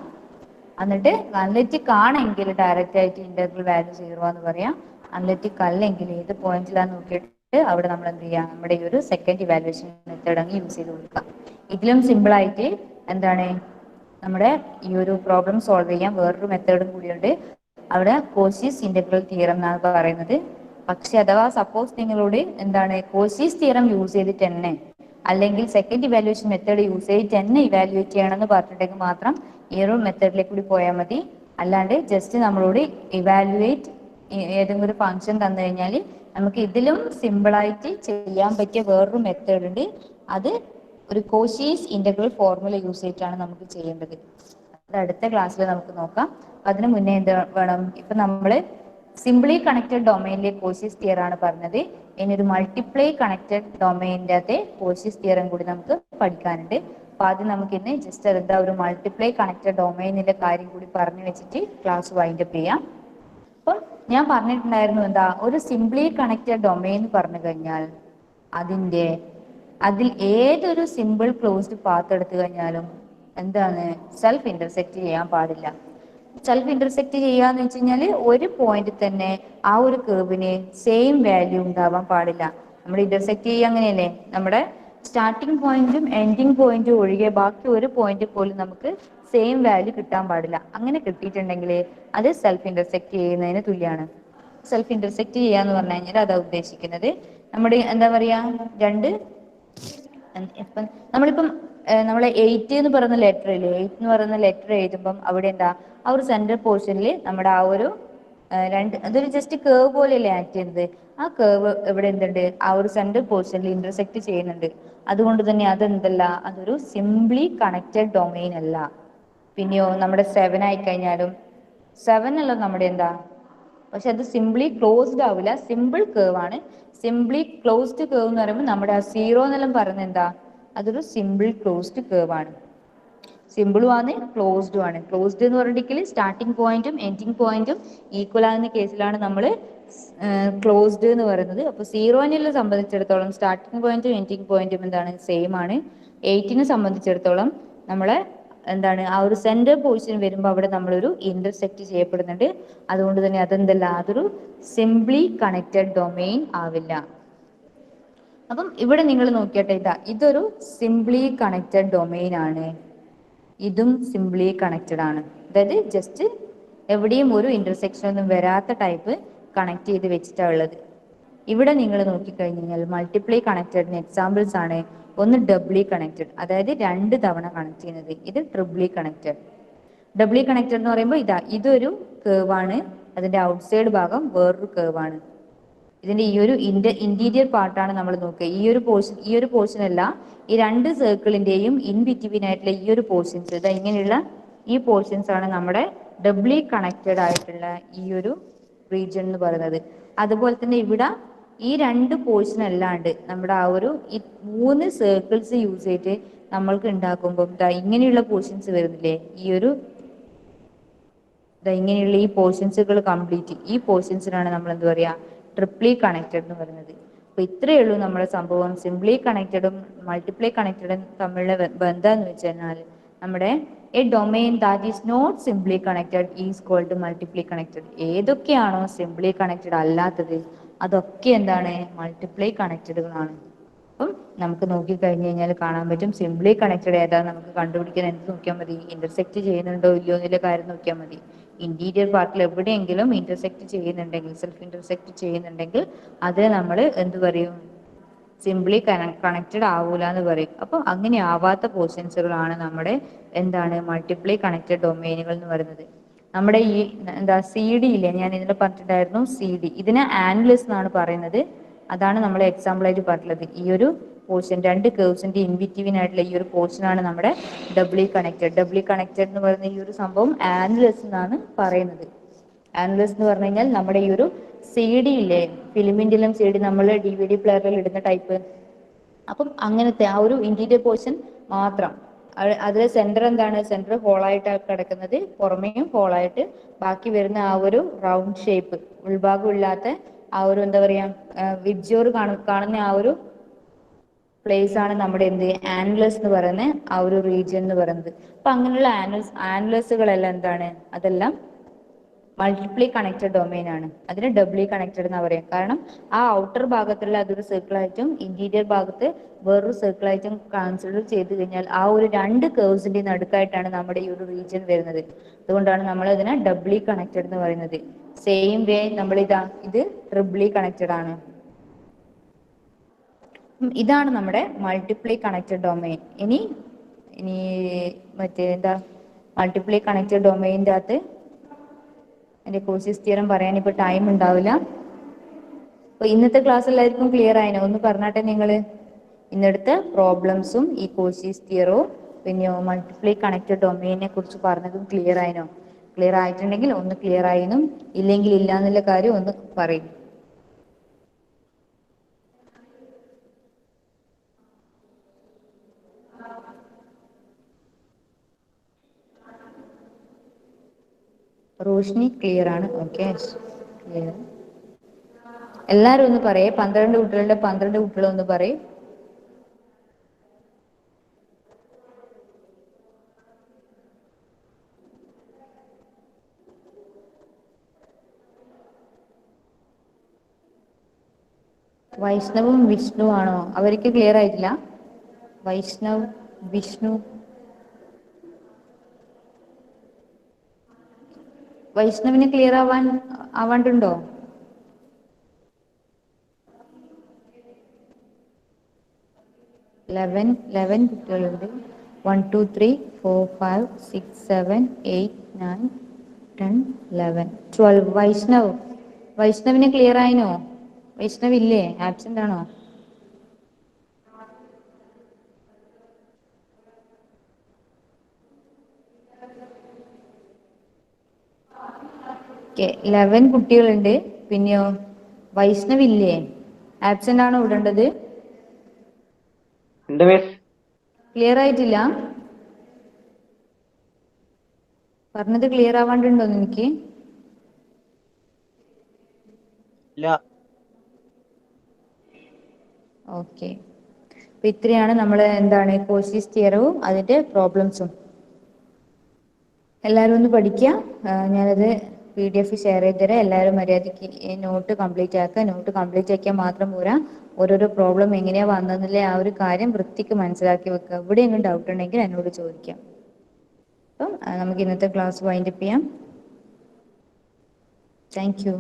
എന്നിട്ട് അനലിറ്റിക് ആണെങ്കിൽ ഡയറക്റ്റ് ആയിട്ട് ഇന്റഗ്രൽ വാല്യൂ 0 എന്ന് പറയാം. അനലിറ്റിക് അല്ലെങ്കിൽ ഏത് പോയിന്റിലാന്ന് നോക്കിയിട്ട് അവിടെ നമ്മൾ എന്ത് ചെയ്യാം? നമ്മുടെ ഈ ഒരു സെക്കൻഡ് ഇവാലുവേഷൻ മെത്തേഡ് അങ്ങ് യൂസ് ചെയ്ത് കൊടുക്കാം. ഇതിലും സിമ്പിൾ ആയിട്ട് എന്താണ് നമ്മുടെ ഈ ഒരു പ്രോബ്ലം സോൾവ് ചെയ്യാൻ വേറൊരു മെത്തേഡും കൂടിയുണ്ട്. അവിടെ കോശീസ് ഇന്റഗ്രൽ തിയറം എന്നാണ് പറയുന്നത്. പക്ഷെ അഥവാ സപ്പോസ് നിങ്ങളോട് എന്താണ് കോശീസ് തിയറം യൂസ് ചെയ്തിട്ട് തന്നെ അല്ലെങ്കിൽ സെക്കൻഡ് ഇവാലുവേഷൻ മെത്തേഡ് യൂസ് ചെയ്തിട്ട് തന്നെ ഇവാലുവേറ്റ് ചെയ്യണമെന്ന് പറഞ്ഞിട്ടുണ്ടെങ്കിൽ മാത്രം ഈ ഒരു മെത്തേഡിലേക്ക് കൂടി പോയാൽ മതി. അല്ലാണ്ട് ജസ്റ്റ് നമ്മളോട് ഇവാലുവേറ്റ് ഏതെങ്കിലും ഒരു ഫംഗ്ഷൻ തന്നു കഴിഞ്ഞാൽ നമുക്ക് ഇതിലും സിമ്പിളായിട്ട് ചെയ്യാൻ പറ്റിയ വേറൊരു മെത്തേഡ് ഉണ്ട്. അത് ഒരു കോശീസ് ഇന്റഗ്രൽ ഫോർമുല യൂസ് ചെയ്തിട്ടാണ് നമുക്ക് ചെയ്യേണ്ടത്. അത് അടുത്ത ക്ലാസ്സിൽ നമുക്ക് നോക്കാം. അതിനു മുന്നേ എന്ത് വേണം, ഇപ്പൊ നമ്മള് സിംപ്ലി കണക്റ്റഡ് ഡൊമൈനിലെ കോശീസ് തിയറം ആണ് പറഞ്ഞത്. ഇനി ഒരു മൾട്ടിപ്ലൈ കണക്റ്റഡ് ഡൊമൈനിന്റെ അകത്തെ കോശീസ് തിയറം കൂടി നമുക്ക് പഠിക്കാനുണ്ട്. അപ്പൊ ആദ്യം നമുക്ക് ഇന്ന് ജസ്റ്റ് എന്താ ഒരു മൾട്ടിപ്ലൈ കണക്റ്റഡ് ഡൊമൈനിന്റെ കാര്യം കൂടി പറഞ്ഞു വെച്ചിട്ട് ക്ലാസ് വൈൻഡപ്പ് ചെയ്യാം. അപ്പൊ ഞാൻ പറഞ്ഞിട്ടുണ്ടായിരുന്നു എന്താ ഒരു സിംപ്ലി കണക്റ്റഡ് ഡൊമൈൻ പറഞ്ഞു കഴിഞ്ഞാൽ അതിൽ ഏതൊരു സിമ്പിൾ ക്ലോസ്ഡ് പാത്ത് എടുത്തു കഴിഞ്ഞാലും എന്താണ് സെൽഫ് ഇന്റർസെക്ട് ചെയ്യാൻ പാടില്ല. സെൽഫ് ഇന്റർസെക്ട് ചെയ്യാന്ന് വെച്ച് കഴിഞ്ഞാല് ഒരു പോയിന്റ് തന്നെ ആ ഒരു കേർവിന് സെയിം വാല്യൂ ഉണ്ടാവാൻ പാടില്ല. നമ്മൾ ഇന്റർസെക്ട് ചെയ്യുക അങ്ങനെയല്ലേ, നമ്മുടെ സ്റ്റാർട്ടിംഗ് പോയിന്റും എൻഡിങ് പോയിന്റും ഒഴികെ ബാക്കി ഒരു പോയിന്റ് പോലും നമുക്ക് സെയിം വാല്യൂ കിട്ടാൻ പാടില്ല. അങ്ങനെ കിട്ടിയിട്ടുണ്ടെങ്കിൽ അത് സെൽഫ് ഇന്റർസെക്ട് ചെയ്യുന്നതിന് തുല്യമാണ്. സെൽഫ് ഇന്റർസെക്ട് ചെയ്യാന്ന് പറഞ്ഞു കഴിഞ്ഞാൽ അതാ ഉദ്ദേശിക്കുന്നത്. നമ്മുടെ എന്താ പറയാ രണ്ട് ഇപ്പം നമ്മളിപ്പം നമ്മളെ 8 എന്ന് പറയുന്ന ലെറ്റർ ഇല്ലേ, 8 എന്ന് പറയുന്ന ലെറ്റർ എഴുതുമ്പം അവിടെ എന്താ ആ ഒരു സെന്റർ പോർഷനിൽ നമ്മുടെ ആ ഒരു അതൊരു ജസ്റ്റ് കേവ് പോലെയല്ലേ ആക്ട് ചെയ്യുന്നത്. ആ കേവ് എവിടെ എന്തുണ്ട്, ആ ഒരു സെന്റർ പോർഷനിൽ ഇന്റർസെക്ട് ചെയ്യുന്നുണ്ട്. അതുകൊണ്ട് തന്നെ അതെന്തല്ല, അതൊരു സിംപ്ലി കണക്റ്റഡ് ഡൊമൈൻ അല്ല. പിന്നെയോ നമ്മുടെ 7 ആയി കഴിഞ്ഞാലും 7 അല്ല നമ്മുടെ എന്താ, പക്ഷെ അത് സിംപ്ലി ക്ലോസ്ഡ് ആവില്ല, സിമ്പിൾ കേവ് ആണ്. സിംപ്ലി ക്ലോസ്ഡ് കേവ് എന്ന് പറയുമ്പോൾ നമ്മുടെ ആ 0 എന്നെല്ലാം പറയുന്നത് എന്താ, അതൊരു സിമ്പിൾ ക്ലോസ്ഡ് കേവ് ആണ്. സിമ്പിളും ആണ് ക്ലോസ്ഡും ആണ്. ക്ലോസ്ഡ് എന്ന് പറഞ്ഞിട്ടുണ്ടെങ്കിൽ സ്റ്റാർട്ടിംഗ് പോയിന്റും എൻഡിങ് പോയിന്റും ഈക്വൽ ആകുന്ന കേസിലാണ് നമ്മൾ ക്ലോസ്ഡ് എന്ന് പറയുന്നത്. അപ്പൊ 0 സംബന്ധിച്ചിടത്തോളം സ്റ്റാർട്ടിംഗ് പോയിന്റും എൻഡിങ് പോയിന്റും എന്താണ് സെയിം ആണ്. 8 സംബന്ധിച്ചിടത്തോളം നമ്മളെ എന്താണ് ആ ഒരു സെന്റർ പോർഷൻ വരുമ്പോൾ അവിടെ നമ്മളൊരു ഇന്റർസെക്ട് ചെയ്യപ്പെടുന്നുണ്ട്. അതുകൊണ്ട് തന്നെ അതെന്തല്ല, അതൊരു സിംപ്ലി കണക്റ്റഡ് ഡൊമൈൻ ആവില്ല. അപ്പം ഇവിടെ നിങ്ങൾ നോക്കിയട്ടെ, ഇതൊരു സിംപ്ലി കണക്റ്റഡ് ഡൊമൈൻ ആണ്, ഇതും സിംപ്ലി കണക്റ്റഡ് ആണ്. അതായത് ജസ്റ്റ് എവിടെയും ഒരു ഇന്റർസെക്ഷൻ ഒന്നും വരാത്ത ടൈപ്പ് കണക്ട് ചെയ്ത് വെച്ചിട്ടാണ് ഉള്ളത്. ഇവിടെ നിങ്ങൾ നോക്കിക്കഴിഞ്ഞ് കഴിഞ്ഞാൽ മൾട്ടിപ്ലൈ കണക്റ്റഡിന് എക്സാമ്പിൾസ് ആണ് ഒന്ന് ഡബ്ലി കണക്റ്റഡ്, അതായത് 2 തവണ കണക്ട് ചെയ്യുന്നത്. ഇത് ട്രിപ്ലി കണക്റ്റഡ്. ഡബ്ലി കണക്റ്റഡ് എന്ന് പറയുമ്പോൾ ഇതൊരു കേവ് ആണ്, അതിന്റെ ഔട്ട്സൈഡ് ഭാഗം വേറൊരു കേവ് ആണ്. ഇതിന്റെ ഈ ഒരു ഇന്റീരിയർ പാർട്ടാണ് നമ്മൾ നോക്കുക. ഈ ഒരു പോർഷൻ അല്ല, ഈ 2 സർക്കിളിന്റെയും ഇൻ ബിറ്റ്വീൻ ആയിട്ടുള്ള ഈ ഒരു പോർഷൻസ്, ഇങ്ങനെയുള്ള ഈ പോർഷൻസ് ആണ് നമ്മുടെ ഡബ്ലി കണക്റ്റഡ് ആയിട്ടുള്ള ഈ ഒരു റീജിയൻ എന്ന് പറയുന്നത്. അതുപോലെ തന്നെ ഇവിടെ ഈ 2 പോർഷൻ അല്ലാണ്ട് നമ്മുടെ ആ ഒരു 3 സർക്കിൾസ് യൂസ് ചെയ്തിട്ട് നമ്മൾക്ക് ഉണ്ടാക്കുമ്പോൾ ഇങ്ങനെയുള്ള പോർഷൻസ് വരുന്നില്ലേ, ഇങ്ങനെയുള്ള ഈ പോർഷൻസുകൾ കംപ്ലീറ്റ്, ഈ പോർഷൻസിനാണ് നമ്മൾ എന്ത് പറയാ, ട്രിപ്ലി കണക്റ്റഡ് എന്ന് പറയുന്നത്. അപ്പൊ ഇത്രയേ ഉള്ളൂ നമ്മുടെ സംഭവം. സിംപ്ലി കണക്റ്റഡും മൾട്ടിപ്ലൈ കണക്റ്റഡും തമ്മിലുള്ള ബന്ധം എന്ന് വെച്ചാൽ നമ്മുടെ a domain that is not simply connected is called multiply connected. ഏതൊക്കെയാണോ സിംപ്ലി കണക്റ്റഡ് അല്ലാത്തത് അതൊക്കെ എന്താണ്, മൾട്ടിപ്ലൈ കണക്റ്റഡുകളാണ്. അപ്പം നമുക്ക് നോക്കി കഴിഞ്ഞ് കഴിഞ്ഞാൽ കാണാൻ പറ്റും സിംപ്ലി കണക്റ്റഡ് ഏതാ നമുക്ക് കണ്ടുപിടിക്കാൻ എന്ത് നോക്കിയാൽ മതി, ഇന്റർസെക്ട് ചെയ്യുന്നുണ്ടോ ഇല്ലയോ എന്നുള്ള കാര്യം നോക്കിയാൽ മതി. ഇന്റീരിയർ പാർട്ടിൽ എവിടെയെങ്കിലും ഇന്റർസെക്ട് ചെയ്യുന്നുണ്ടെങ്കിൽ, സെൽഫ് ഇന്റർസെക്ട് ചെയ്യുന്നുണ്ടെങ്കിൽ അതിനെ നമ്മൾ എന്ത് പറയും, സിംപ്ലി കണക്റ്റഡ് ആവൂല എന്ന് പറയും. അപ്പൊ അങ്ങനെ ആവാത്ത പോർഷൻസുകളാണ് നമ്മുടെ എന്താണ് മൾട്ടിപ്ലൈ കണക്റ്റഡ് ഡൊമൈനുകൾ എന്ന് പറയുന്നത്. നമ്മുടെ ഈ സി ഡി ഇല്ലേ, ഞാൻ ഇതിനെ പറഞ്ഞിട്ടുണ്ടായിരുന്നു സി ഡി, ഇതിനെ ആൻഗ്ലസ് എന്നാണ് പറയുന്നത്. അതാണ് നമ്മൾ എക്സാമ്പിൾ ആയിട്ട് പറഞ്ഞത്. ഈ ഒരു പോർഷൻ 2 കേർവ്സിന്റെ ഇൻ ബിറ്റ്വീൻ ആയിട്ടുള്ള ഈ ഒരു പോർഷൻ ആണ് നമ്മുടെ ഡബ്ലി കണക്റ്റഡ്. ഡബ്ലി കണക്റ്റഡ് എന്ന് പറയുന്ന ഈ ഒരു സംഭവം ആൻഗ്ലസ് എന്നാണ് പറയുന്നത്. ആൻഗ്ലസ് എന്ന് പറഞ്ഞു കഴിഞ്ഞാൽ നമ്മുടെ ഈ ഒരു സി ഡി ഇല്ലേ, ഫിലിമിന്റെല്ലാം സി ഡി നമ്മൾ DVD പ്ലെയറിൽ ഇടുന്ന ടൈപ്പ്, അപ്പം അങ്ങനത്തെ ആ ഒരു ഇന്റീരിയർ പോർഷൻ മാത്രം. അതിൽ സെന്റർ എന്താണ്, സെന്റർ ഹോളായിട്ട് കിടക്കുന്നത്, പുറമേയും ഹോളായിട്ട്, ബാക്കി വരുന്ന ആ ഒരു റൗണ്ട് ഷേപ്പ് ഉൾഭാഗം ഇല്ലാത്ത ആ ഒരു എന്താ പറയാ വിഡ്ജോർ കാണുന്ന ആ ഒരു പ്ലേസ് ആണ് നമ്മുടെ ആൻഗ്ലസ് എന്ന് പറയുന്ന ആ ഒരു റീജിയൻ എന്ന് പറയുന്നത്. അപ്പൊ അങ്ങനെയുള്ള ആൻഗ്ലസുകളെല്ലാം എന്താണ്, അതെല്ലാം മൾട്ടിപ്ലി കണക്റ്റഡ് ഡൊമെയിൻ ആണ്. അതിന് ഡബ്ലി കണക്റ്റഡ് എന്നാ പറയാം. കാരണം ആ ഔട്ടർ ഭാഗത്തുള്ള അതൊരു സർക്കിൾ ആയിട്ടും ഇന്റീരിയർ ഭാഗത്ത് വേറൊരു സർക്കിൾ ആയിട്ടും കൺസിഡർ ചെയ്ത് കഴിഞ്ഞാൽ ആ ഒരു രണ്ട് കേർവ്സിന്റെ നടുക്കായിട്ടാണ് നമ്മുടെ ഈ ഒരു റീജിയൻ വരുന്നത്. അതുകൊണ്ടാണ് നമ്മൾ ഇതിനെ ഡബ്ലി കണക്റ്റഡ് എന്ന് പറയുന്നത്. സെയിം വേ നമ്മൾ ഇത് ട്രിപ്ലി കണക്റ്റഡ് ആണ്. ഇതാണ് നമ്മുടെ മൾട്ടിപ്ലി കണക്റ്റഡ് ഡൊമെയിൻ. ഇനി ഇനി മറ്റേ എന്താ മൾട്ടിപ്ലി കണക്റ്റഡ് ഡൊമെയിൻ്റെ അകത്ത് എന്റെ കോശീസ് തിയറം പറയാൻ ഇപ്പൊ ടൈം ഉണ്ടാവില്ല. അപ്പൊ ഇന്നത്തെ ക്ലാസ് എല്ലാവർക്കും ക്ലിയർ ആയിനോ? ഒന്ന് പറഞ്ഞാട്ടെ നിങ്ങള്. ഇന്നെടുത്ത പ്രോബ്ലംസും ഈ കോശീസ് തിയറവും പിന്നെ മൾട്ടിപ്ലി കണക്റ്റഡ് ഡൊമെയിനെ കുറിച്ച് പറഞ്ഞതും ക്ലിയർ ആയിനോ? ക്ലിയർ ആയിട്ടുണ്ടെങ്കിൽ ഒന്ന് ക്ലിയർ ആയിനും, ഇല്ലെങ്കിൽ ഇല്ല എന്നുള്ള കാര്യം ഒന്ന് പറയും. റോഷ്നി ക്ലിയർ ആണ്. Okay, clear. എല്ലാരും ഒന്ന് പറയേ. 12 കുട്ടികളുടെ 12 കുട്ടികളൊന്ന് പറയും. വൈഷ്ണവും വിഷ്ണു ആണോ? അവർക്ക് ക്ലിയർ ആയിട്ടില്ല. വൈഷ്ണവ്, വിഷ്ണു. വൈഷ്ണവിന് ക്ലിയർ ആവാണ്ടുണ്ടോ? ലെവൻ കുട്ടികളുണ്ട്. 1 2 3 4 5 6 7 8 9 10 11 12. വൈഷ്ണവിന് ക്ലിയർ ആയിനോ? വൈഷ്ണവ് ഇല്ലേ? ആബ്സെന്റ് ആണോ? ഓക്കെ, 11 കുട്ടികളുണ്ട്. പിന്നെയോ വൈഷ്ണവ് ഇല്ലേ? ആബ്സെന്റ് ആണോ വിടേണ്ടത്? ക്ലിയർ ആയിട്ടില്ല. പറഞ്ഞത് ക്ലിയർ ആവാണ്ടുണ്ടോ എനിക്ക്? ഓക്കെ, അപ്പൊ ഇത്രയാണ് നമ്മൾ എന്താണ് കോശീസ് തിയറവും അതിന്റെ പ്രോബ്ലംസും. എല്ലാവരും ഒന്ന് പഠിക്കുക. ഞാനത് PDF ഷെയർ ചെയ്ത് തരാം. എല്ലാവരും മര്യാദയ്ക്ക് നോട്ട് കംപ്ലീറ്റ് ആക്കുക. നോട്ട് കംപ്ലീറ്റ് ആക്കിയാൽ മാത്രം പോരാ, ഓരോരോ പ്രോബ്ലം എങ്ങനെയാ വന്നതെന്നില്ലേ ആ ഒരു കാര്യം വൃത്തിക്ക് മനസ്സിലാക്കി വെക്കുക. എവിടെയെങ്കിലും ഡൗട്ട് ഉണ്ടെങ്കിൽ എന്നോട് ചോദിക്കാം. അപ്പം നമുക്ക് ഇന്നത്തെ ക്ലാസ് വൈൻഡപ്പ് ചെയ്യാം. Thank you.